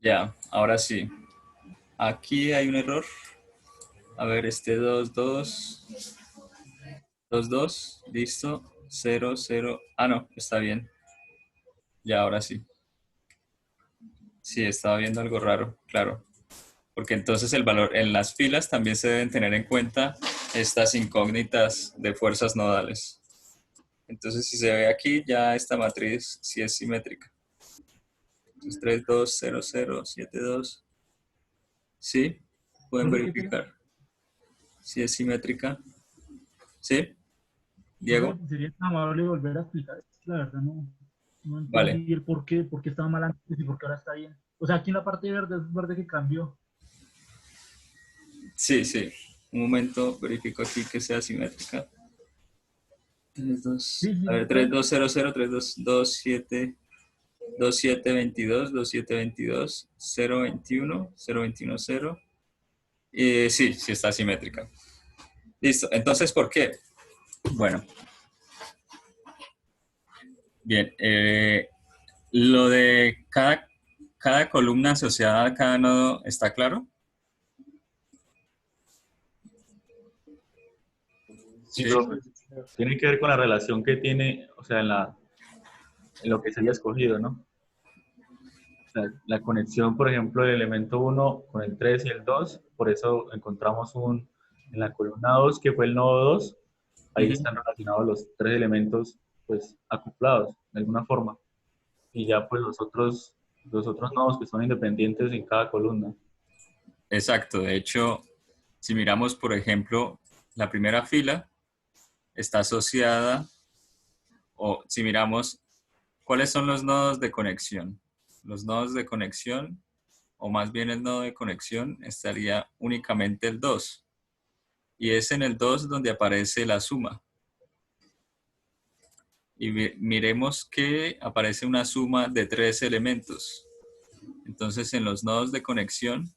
Ya, ahora sí. Aquí hay un error. A ver, 2, 2, 2, 2, listo. 0, 0. Ah, no, está bien. Ya, ahora sí. Sí, estaba viendo algo raro, claro. Porque entonces el valor en las filas también se deben tener en cuenta estas incógnitas de fuerzas nodales. Entonces, si se ve aquí, ya esta matriz sí es simétrica. Entonces, 3, 2, 0, 0, 7, 2. Sí, pueden ¿Profe, qué pena? verificar si es simétrica. ¿Sí? Profe, Diego. sería tan amable volver a explicar. La verdad no Vale. entendí el por qué estaba mal antes y por qué ahora está bien. O sea, aquí en la parte verde es verde que cambió. Sí, sí. Un momento, verifico aquí que sea simétrica. 3, 2. Sí, sí, A ver, 3, 2, 0, 0, 3, 2, 2, 7, 2, 7, 22, 2, 7, 22, 0, 21, 0, 21, 0. Sí, sí está simétrica. Listo. Entonces, ¿por qué? Bueno, bien. Lo de cada columna asociada a cada nodo, ¿está claro? Sí, Sí. profe. Tiene que ver con la relación que tiene, o sea, en lo que se haya escogido, ¿no? O sea, la conexión, por ejemplo, del elemento 1 con el 3 y el 2, por eso encontramos en la columna 2, que fue el nodo 2, ahí Ujú. están relacionados los tres elementos, pues, acoplados, de alguna forma. Y ya, pues, los otros nodos que son independientes en cada columna. Exacto. De hecho, si miramos, por ejemplo, la primera fila está asociada, o si miramos, ¿cuáles son los nodos de conexión? Los nodos de conexión, o más bien el nodo de conexión, estaría únicamente el 2. Y es en el 2 donde aparece la suma. Y miremos que aparece una suma de 3 elementos. Entonces, en los nodos de conexión,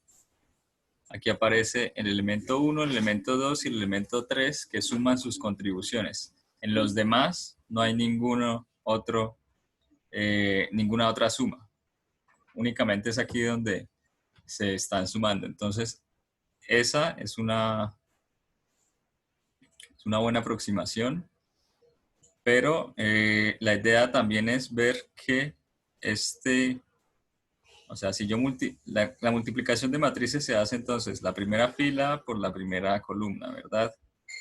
aquí aparece el elemento 1, el elemento 2 y el elemento 3 que suman sus contribuciones. En los demás no hay ninguna otra suma. Únicamente es aquí donde se están sumando. Entonces, esa es una buena aproximación, pero la idea también es ver que o sea, si yo la multiplicación de matrices se hace entonces la primera fila por la primera columna, ¿verdad?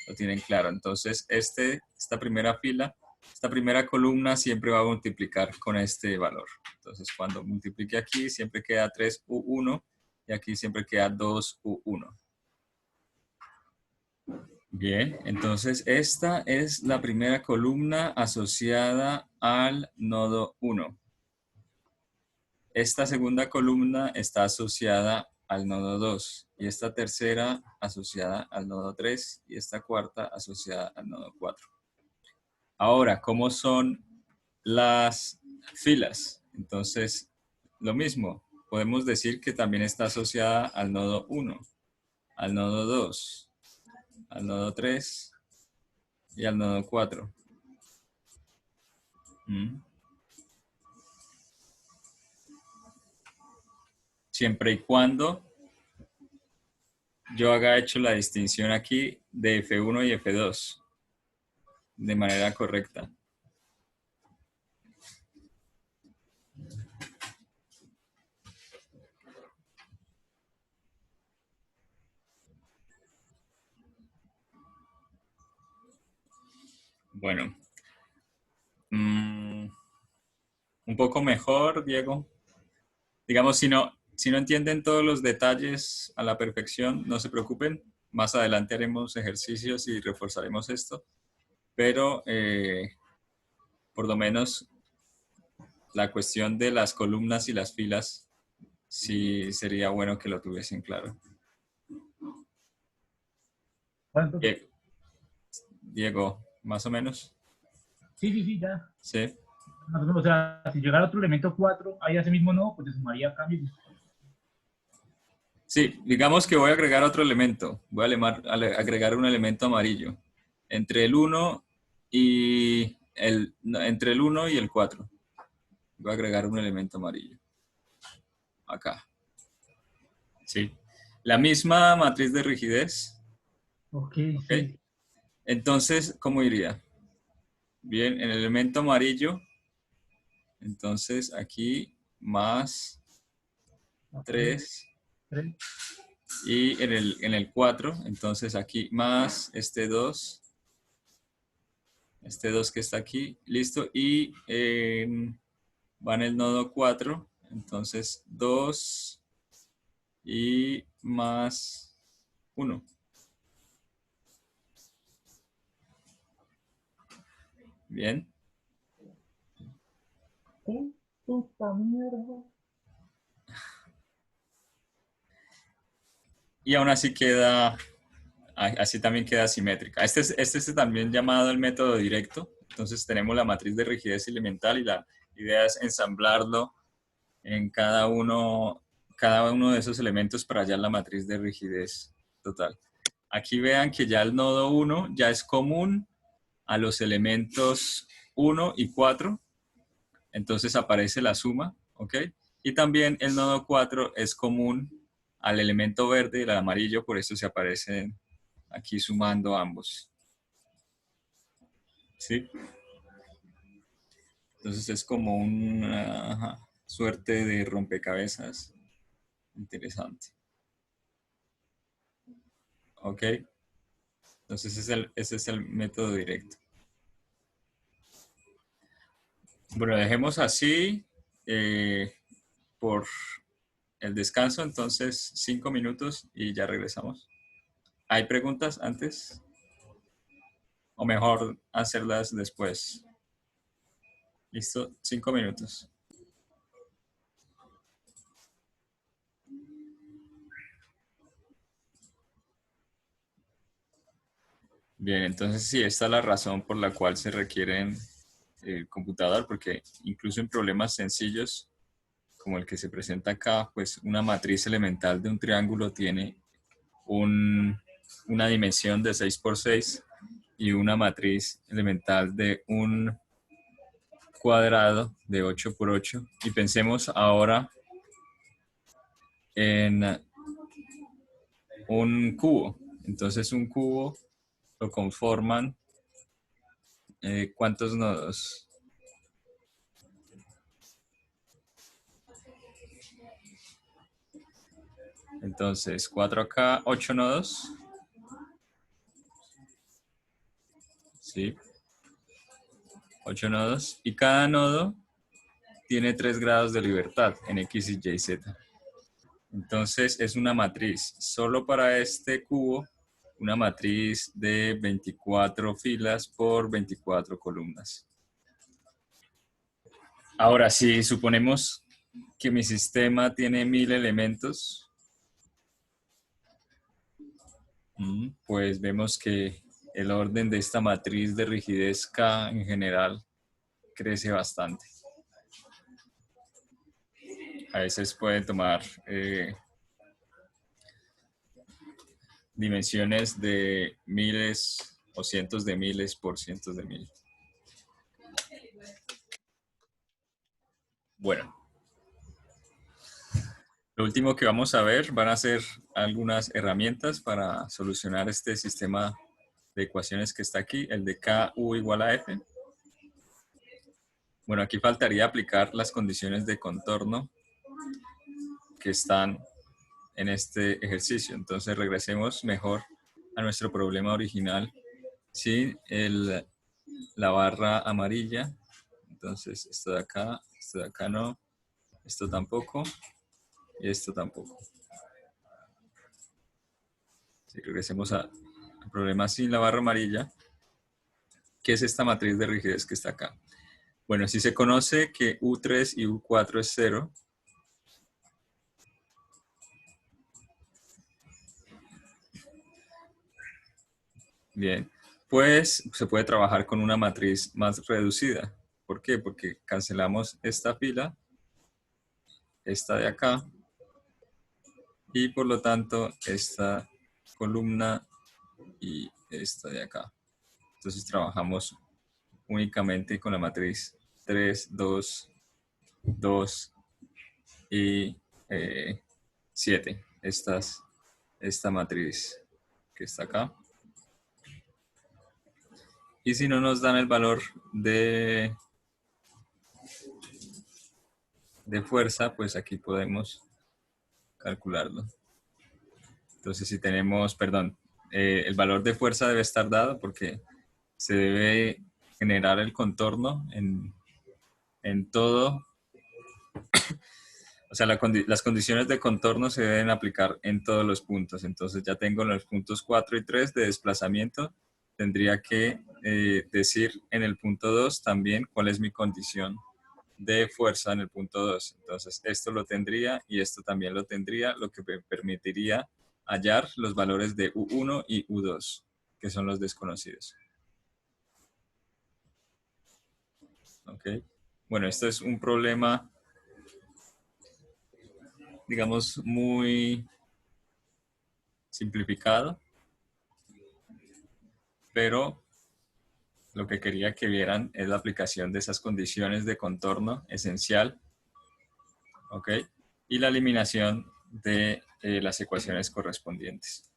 Lo tienen claro. Entonces, esta primera fila, esta primera columna siempre va a multiplicar con este valor. Entonces, cuando multiplique aquí, siempre queda 3U1 y aquí siempre queda 2U1. Bien, entonces esta es la primera columna asociada al nodo 1. Esta segunda columna está asociada al nodo 2 y esta tercera asociada al nodo 3 y esta cuarta asociada al nodo 4. Ahora, ¿cómo son las filas? Entonces, lo mismo, podemos decir que también está asociada al nodo 1, al nodo 2, al nodo 3 y al nodo 4. Siempre y cuando yo haya hecho la distinción aquí de F1 y F2 de manera correcta. Bueno, un poco mejor, Diego. Digamos, si no entienden todos los detalles a la perfección, no se preocupen. Más adelante haremos ejercicios y reforzaremos esto. Pero por lo menos la cuestión de las columnas y las filas sí sería bueno que lo tuviesen claro. ¿Cuánto? Diego, más o menos. Sí, ya. Sí. Más o menos, o sea, si llegara otro elemento 4, ahí a ese mismo nodo, pues se sumaría acá mismo. Sí, digamos que voy a agregar otro elemento. Voy a agregar un elemento amarillo. Entre el 1 y entre el 1 y el 4. Voy a agregar un elemento amarillo. Acá. Sí. La misma matriz de rigidez. Ok, ¿Ok? sí. Entonces, ¿cómo iría? Bien, en el elemento amarillo. Entonces, aquí más 3. 3. Y en el 4, entonces aquí más este 2 que está aquí, listo. Y va en el nodo 4, entonces 2 y más 1. Bien. Puta mierda. Y aún así queda, así también queda simétrica. Este es también llamado el método directo. Entonces tenemos la matriz de rigidez elemental y la idea es ensamblarlo en cada uno de esos elementos para hallar la matriz de rigidez total. Aquí vean que ya el nodo 1 ya es común a los elementos 1 y 4, entonces aparece la suma, ¿ok? Y también el nodo 4 es común al elemento verde y el amarillo, por eso se aparecen aquí sumando ambos. ¿Sí? Entonces es como una suerte de rompecabezas interesante. ¿Ok? Entonces ese es el método directo. Bueno, dejemos así por el descanso, entonces 5 minutos y ya regresamos. ¿Hay preguntas antes? ¿O mejor hacerlas después? ¿Listo? 5 minutos. Bien, entonces sí, esta es la razón por la cual se requieren el computador, porque incluso en problemas sencillos, como el que se presenta acá, pues una matriz elemental de un triángulo tiene una dimensión de 6 por 6 y una matriz elemental de un cuadrado de 8 por 8. Y pensemos ahora en un cubo. Entonces un cubo lo conforman ¿cuántos nodos? Entonces 4 acá, 8 nodos. Sí. 8 nodos. Y cada nodo tiene 3 grados de libertad en X, Y y Z. Entonces es una matriz. Solo para este cubo, una matriz de 24 filas por 24 columnas. Ahora, si suponemos que mi sistema tiene 1000 elementos, pues vemos que el orden de esta matriz de rigidez K en general crece bastante. A veces pueden tomar dimensiones de miles o cientos de miles por cientos de miles. Bueno, lo último que vamos a ver van a ser algunas herramientas para solucionar este sistema de ecuaciones que está aquí, el de KU igual a F. Bueno, aquí faltaría aplicar las condiciones de contorno que están en este ejercicio. Entonces regresemos mejor a nuestro problema original. Sí, la barra amarilla. Entonces esto de acá no, esto tampoco y esto tampoco. Si regresemos al problema sin la barra amarilla, ¿qué es esta matriz de rigidez que está acá? Bueno, si se conoce que U3 y U4 es 0, bien, pues se puede trabajar con una matriz más reducida. ¿Por qué? Porque cancelamos esta fila, esta de acá, y por lo tanto esta columna y esta de acá. Entonces trabajamos únicamente con la matriz 3, 2, 2 y 7. Esta matriz que está acá. Y si no nos dan el valor de fuerza, pues aquí podemos calcularlo. Entonces si tenemos, perdón, el valor de fuerza debe estar dado porque se debe generar el contorno en todo. O sea, las condiciones de contorno se deben aplicar en todos los puntos. Entonces ya tengo los puntos 4 y 3 de desplazamiento. Tendría que decir en el punto 2 también cuál es mi condición de fuerza en el punto 2. Entonces esto lo tendría y esto también lo tendría, lo que me permitiría hallar los valores de U1 y U2, que son los desconocidos. ¿Ok? Bueno, esto es un problema, digamos, muy simplificado, pero lo que quería que vieran es la aplicación de esas condiciones de contorno esencial, ¿ok? Y la eliminación de las ecuaciones correspondientes.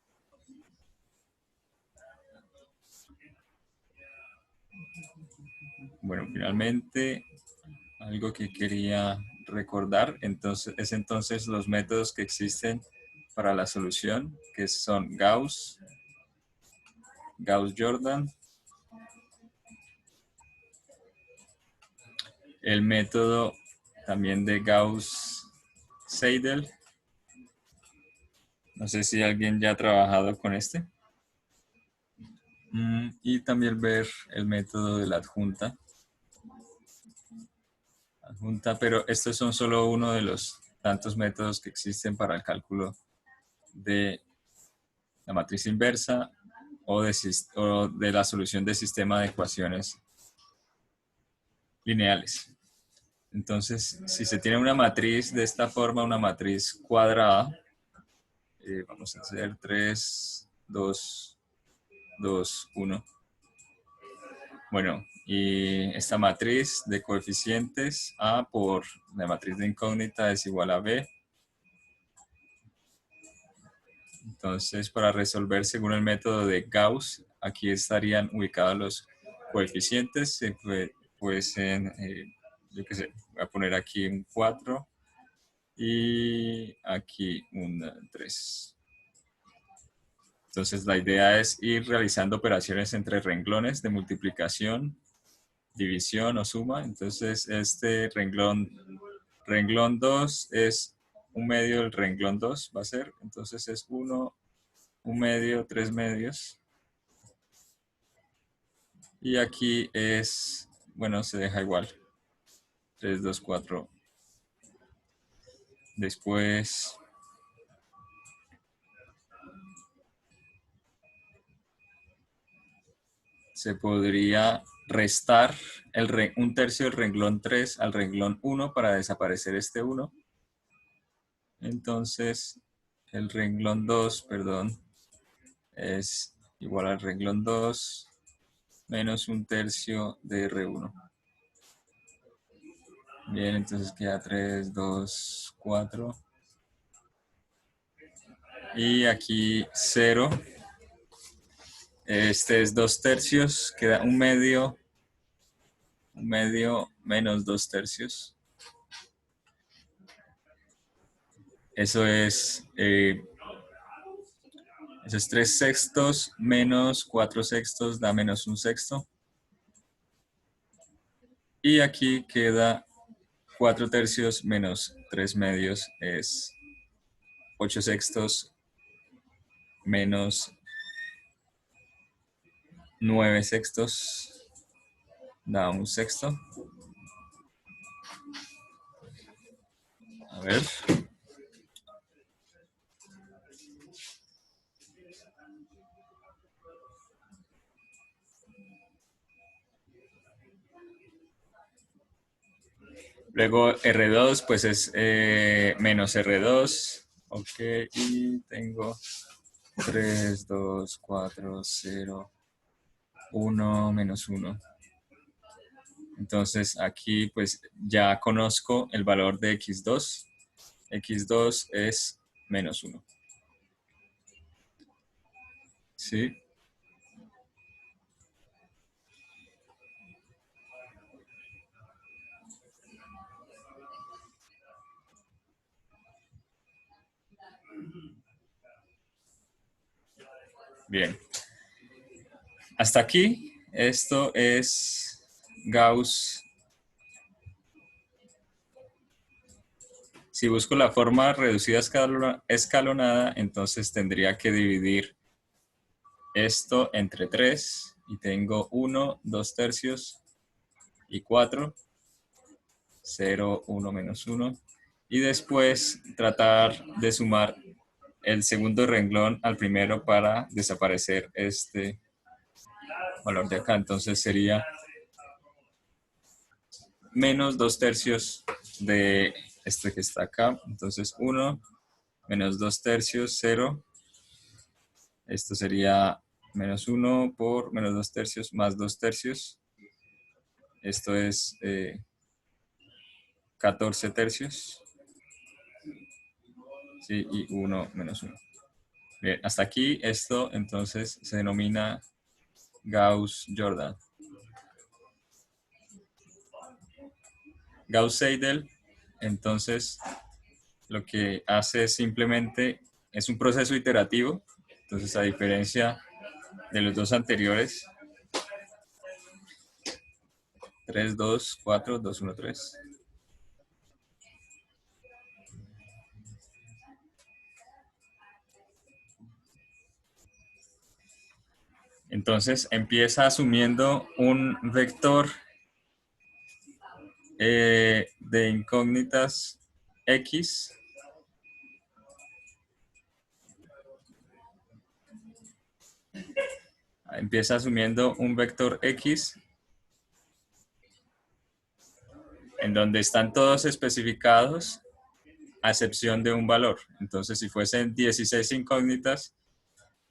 Bueno, finalmente, algo que quería recordar es entonces los métodos que existen para la solución, que son Gauss, Gauss-Jordan, el método también de Gauss-Seidel. No sé si alguien ya ha trabajado con este. Y también ver el método de la adjunta. Pero estos son solo uno de los tantos métodos que existen para el cálculo de la matriz inversa o de la solución de sistema de ecuaciones lineales. Entonces, si se tiene una matriz de esta forma, una matriz cuadrada, vamos a hacer 3, 2, 2, 1. Bueno, y esta matriz de coeficientes A por la matriz de incógnita es igual a B. Entonces, para resolver según el método de Gauss, aquí estarían ubicados los coeficientes. Pues yo qué sé, voy a poner aquí un 4 y aquí un 3. Entonces, la idea es ir realizando operaciones entre renglones de multiplicación, división o suma. Entonces, este renglón 2 es 1/2 del renglón 2, va a ser. Entonces, es 1, 1/2, 3 medios. Y aquí es, bueno, se deja igual. 3, 2, 4. Después, se podría restar un tercio del renglón 3 al renglón 1 para desaparecer este 1. Entonces, el renglón 2, perdón, es igual al renglón 2 menos un tercio de R1. Bien, entonces queda 3, 2, 4. Y aquí 0. Este es 2 tercios, queda 1/2 menos 2 tercios. Eso es 3 sextos menos 4 sextos da menos 1 sexto. Y aquí queda 4 tercios menos 3 medios es 8 sextos menos 9 sextos da 1 sexto. A ver. Luego R2 pues es menos R2. Ok, y tengo 3, 2, 4, 0, 1, menos 1. Entonces aquí pues ya conozco el valor de x2. x2 es menos 1. ¿Sí? Bien. Hasta aquí, esto es Gauss. Si busco la forma reducida escalonada, entonces tendría que dividir esto entre 3 y tengo 1, 2 tercios y 4, 0, 1, menos 1. Y después tratar de sumar el segundo renglón al primero para desaparecer este valor de acá. Entonces sería menos 2 tercios de este que está acá. Entonces 1 menos 2 tercios, 0. Esto sería menos 1 por menos 2 tercios más 2 tercios. Esto es 14 tercios. Sí, y 1 menos 1. Bien, hasta aquí esto entonces se denomina Gauss-Jordan. Gauss-Seidel, entonces, lo que hace simplemente es un proceso iterativo. Entonces, a diferencia de los dos anteriores, 3, 2, 4, 2, 1, 3. Entonces, empieza asumiendo un vector de incógnitas X. Empieza asumiendo un vector X en donde están todos especificados a excepción de un valor. Entonces, si fuesen 16 incógnitas,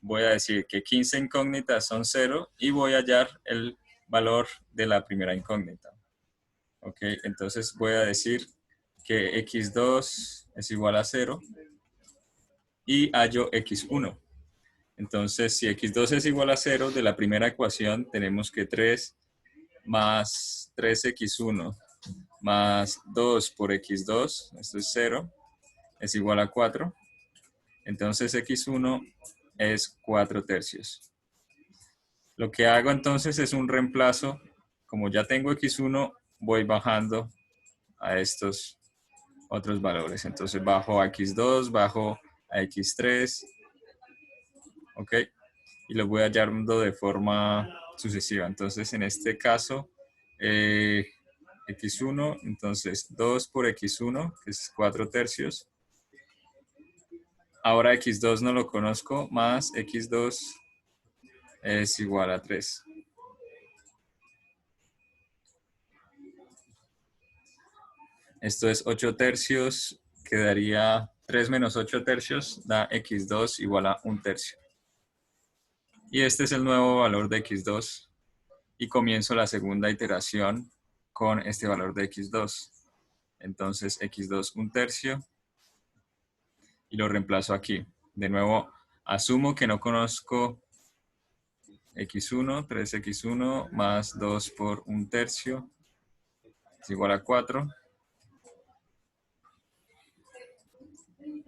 voy a decir que 15 incógnitas son 0 y voy a hallar el valor de la primera incógnita. Ok, entonces voy a decir que x2 es igual a 0 y hallo x1. Entonces, si x2 es igual a 0, de la primera ecuación tenemos que 3 más 3x1 más 2 por x2, esto es 0, es igual a 4. Entonces, x1 es 4 tercios. Lo que hago entonces es un reemplazo. Como ya tengo x1, voy bajando a estos otros valores. Entonces, bajo a x2, bajo a x3, ¿ok? Y los voy hallando de forma sucesiva. Entonces, en este caso, x1, entonces 2 por x1, que es 4 tercios. Ahora x2 no lo conozco, más x2 es igual a 3. Esto es 8 tercios, quedaría 3 menos 8 tercios, da x2 igual a 1 tercio. Y este es el nuevo valor de x2. Y comienzo la segunda iteración con este valor de x2. Entonces x2 1 tercio y lo reemplazo aquí. De nuevo, asumo que no conozco x1, 3x1 más 2 por 1 tercio es igual a 4.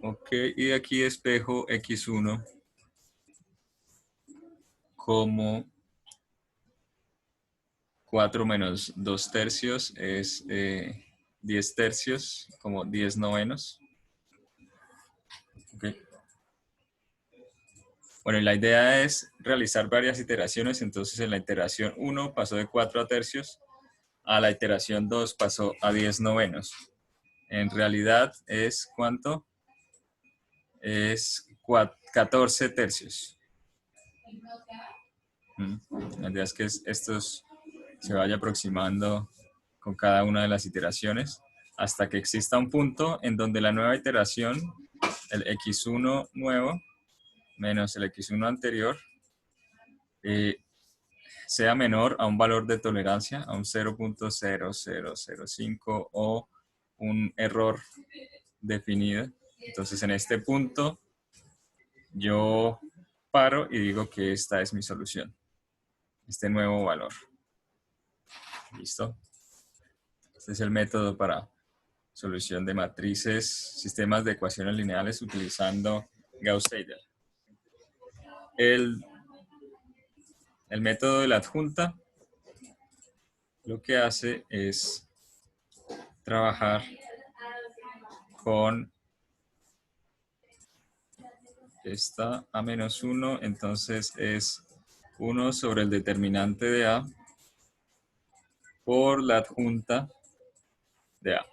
Ok, y de aquí despejo x1 como 4 menos 2 tercios es 10 tercios, como 10 novenos. Okay. Bueno, y la idea es realizar varias iteraciones. Entonces, en la iteración 1 pasó de 4 tercios, a la iteración 2 pasó a 10 novenos. En realidad es ¿cuánto? Es 14 tercios. La idea es que esto se vaya aproximando con cada una de las iteraciones. hasta que exista un punto en donde la nueva iteración, el x1 nuevo, menos el x1 anterior, sea menor a un valor de tolerancia, a un 0.0005 o un error definido. Entonces, en este punto, yo paro y digo que esta es mi solución, este nuevo valor. ¿Listo? Este es el método para solución de matrices, sistemas de ecuaciones lineales utilizando Gauss-Seidel. El método de la adjunta lo que hace es trabajar con esta A menos 1, entonces es 1 sobre el determinante de A por la adjunta de A.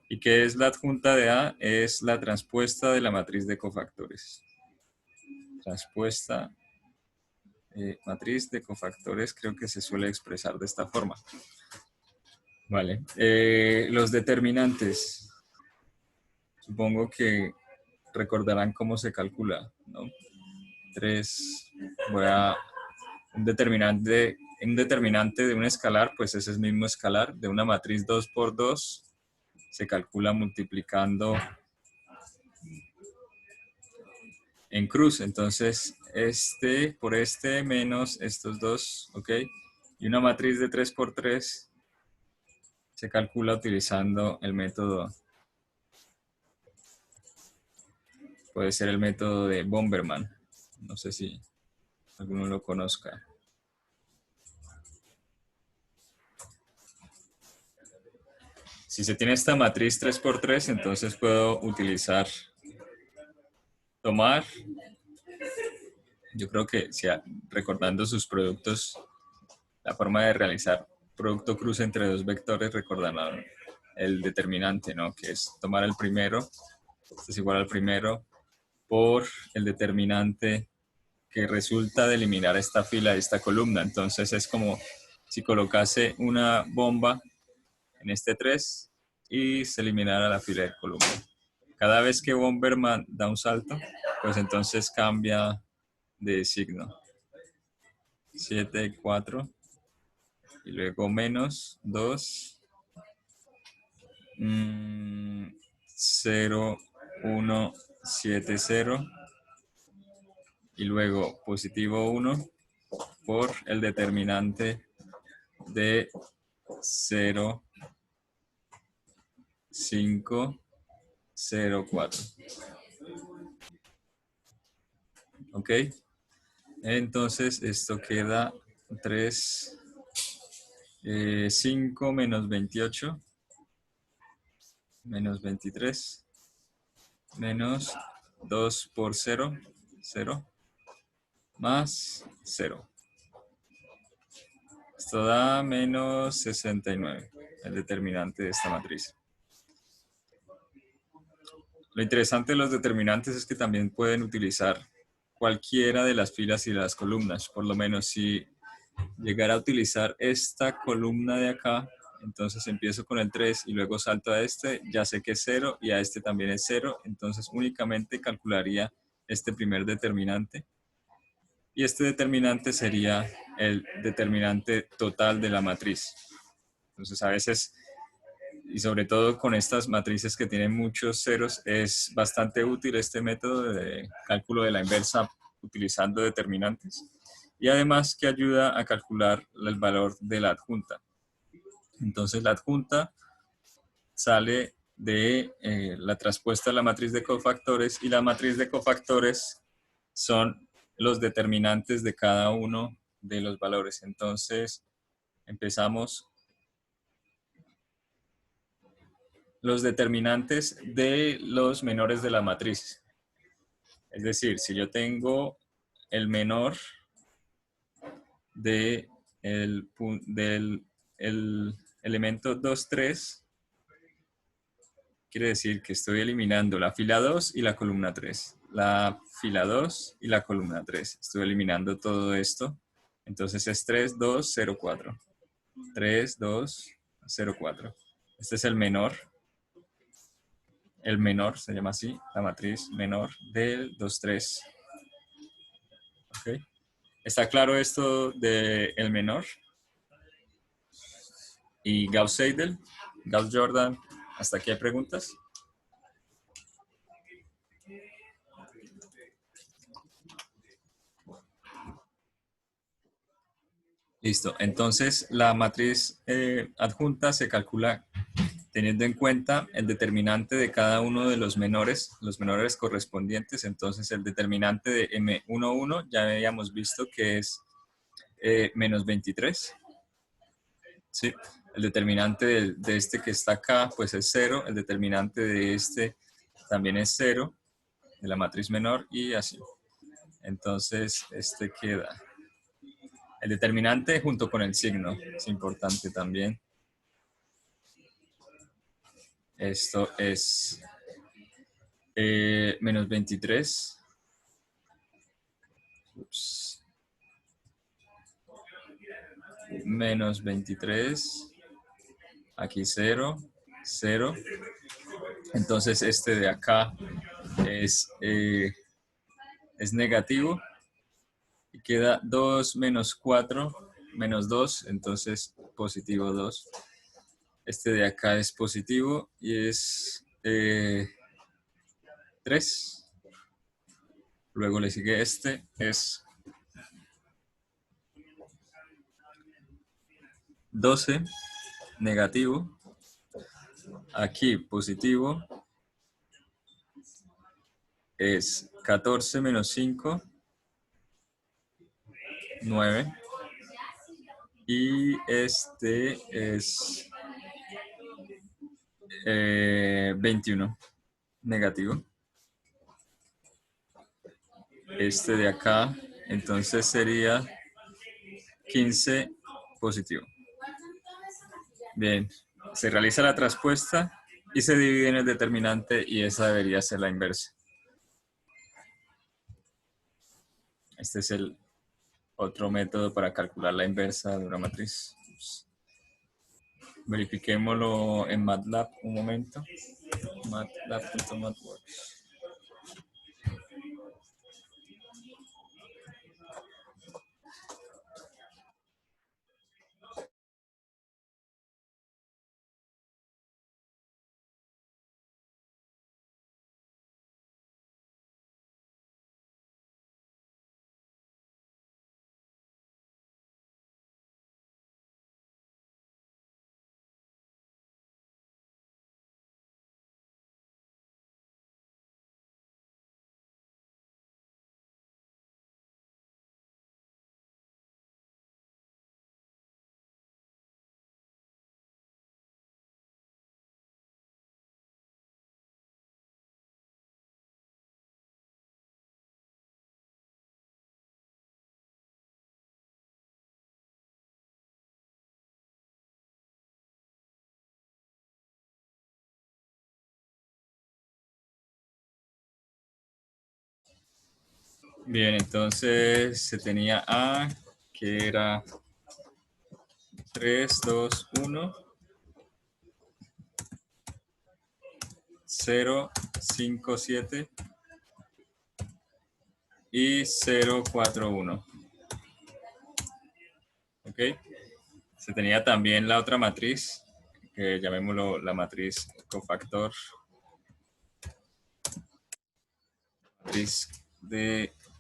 ¿Y qué es la adjunta de A? Es la transpuesta de la matriz de cofactores. Transpuesta matriz de cofactores creo que se suele expresar de esta forma. Vale. Los determinantes. Supongo que recordarán cómo se calcula, ¿no? 3, un determinante de un escalar, pues es el mismo escalar. De una matriz 2 por 2 se calcula multiplicando en cruz. Entonces, este por este menos estos dos, ¿ok? Y una matriz de 3 por 3 se calcula utilizando el método, puede ser el método de Bomberman. No sé si alguno lo conozca. Si se tiene esta matriz 3 por 3, entonces puedo utilizar, tomar, yo creo que recordando sus productos, la forma de realizar producto cruce entre dos vectores, recordarán el determinante, ¿no? Que es tomar el primero, este es igual al primero, por el determinante que resulta de eliminar esta fila y esta columna. Entonces es como si colocase una bomba en este 3 y se eliminara la fila de columna. Cada vez que Bomberman da un salto, pues entonces cambia de signo. 7, 4, y luego menos 2, 0, 1, 7, 0, y luego positivo 1 por el determinante de 0, 5, 0, 4. ¿Ok? Entonces esto queda 3, 5 menos 28, menos 23, menos 2 por 0, 0, más 0. Esto da menos 69, el determinante de esta matriz. Lo interesante de los determinantes es que también pueden utilizar cualquiera de las filas y las columnas. Por lo menos si llegara a utilizar esta columna de acá, entonces empiezo con el 3 y luego salto a este, ya sé que es 0 y a este también es 0, entonces únicamente calcularía este primer determinante. Y este determinante sería el determinante total de la matriz. Entonces a veces, y sobre todo con estas matrices que tienen muchos ceros, es bastante útil este método de cálculo de la inversa utilizando determinantes. Y además que ayuda a calcular el valor de la adjunta. Entonces la adjunta sale de la transpuesta de la matriz de cofactores, y la matriz de cofactores son los determinantes de cada uno de los valores. Entonces empezamos los determinantes de los menores de la matriz. Es decir, si yo tengo el menor del elemento 2, 3, quiere decir que estoy eliminando la fila 2 y la columna 3. La fila 2 y la columna 3. Estoy eliminando todo esto. Entonces es 3, 2, 0, 4. 3, 2, 0, 4. Este es el menor. El menor se llama así, la matriz menor del 2, 3. ¿Ok? ¿Está claro esto del menor? Y Gauss-Seidel, Gauss-Jordan, ¿hasta aquí hay preguntas? Listo, entonces la matriz adjunta se calcula teniendo en cuenta el determinante de cada uno de los menores correspondientes. Entonces el determinante de M11 ya habíamos visto que es menos 23. ¿Sí? El determinante de este que está acá pues es 0, el determinante de este también es 0, de la matriz menor y así. Entonces este queda. El determinante junto con el signo, es importante también. Esto es menos 23. Ups. Menos 23. Aquí 0, 0. Entonces este de acá es negativo. Y queda 2 menos 4 menos 2, entonces positivo 2. Este de acá es positivo y es 3. Luego le sigue este, es 12, negativo. Aquí positivo es 14 menos 5, 9. Y este es 21, negativo. Este de acá, entonces sería 15, positivo. Bien, se realiza la traspuesta y se divide en el determinante y esa debería ser la inversa. Este es el otro método para calcular la inversa de una matriz. Verifiquémoslo en MATLAB un momento. MATLAB.MATWorks. Bien, entonces se tenía A, que era 3, 2, 1, 0, 5, 7 y 0, 4, 1. ¿Ok? Se tenía también la otra matriz, que llamémoslo la matriz cofactor.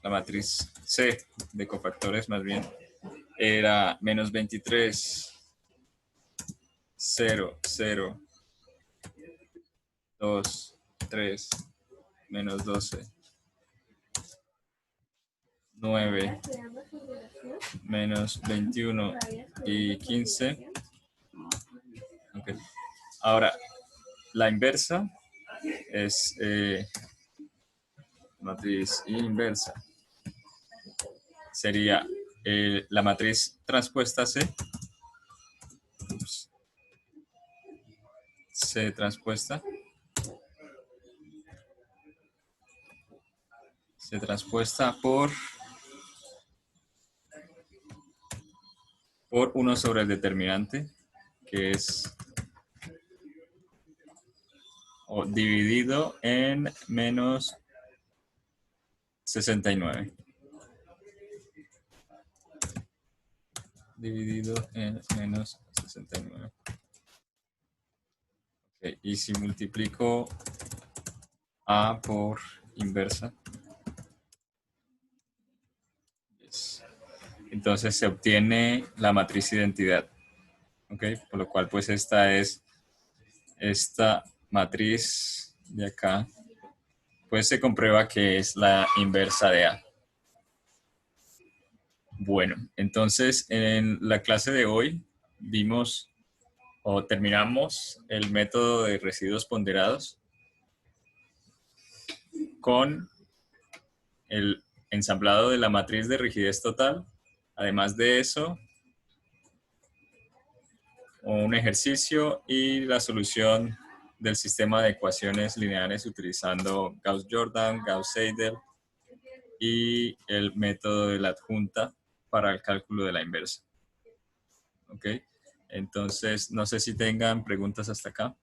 La matriz C de cofactores más bien era menos 23, 0, 0, 2, 3, menos 12, 9, menos 21 y 15. Okay. Ahora, la inversa es matriz inversa. Sería la matriz transpuesta C. C transpuesta. Se transpuesta por 1 sobre el determinante, que es o dividido en menos 69. Dividido en menos 69. Okay, y si multiplico A por inversa, entonces se obtiene la matriz identidad. Okay, por lo cual pues esta matriz de acá, pues se comprueba que es la inversa de A. Bueno, entonces en la clase de hoy vimos o terminamos el método de residuos ponderados con el ensamblado de la matriz de rigidez total. Además de eso, un ejercicio y la solución del sistema de ecuaciones lineales utilizando Gauss-Jordan, Gauss-Seidel y el método de la adjunta para el cálculo de la inversa. ¿Ok? Entonces, no sé si tengan preguntas hasta acá.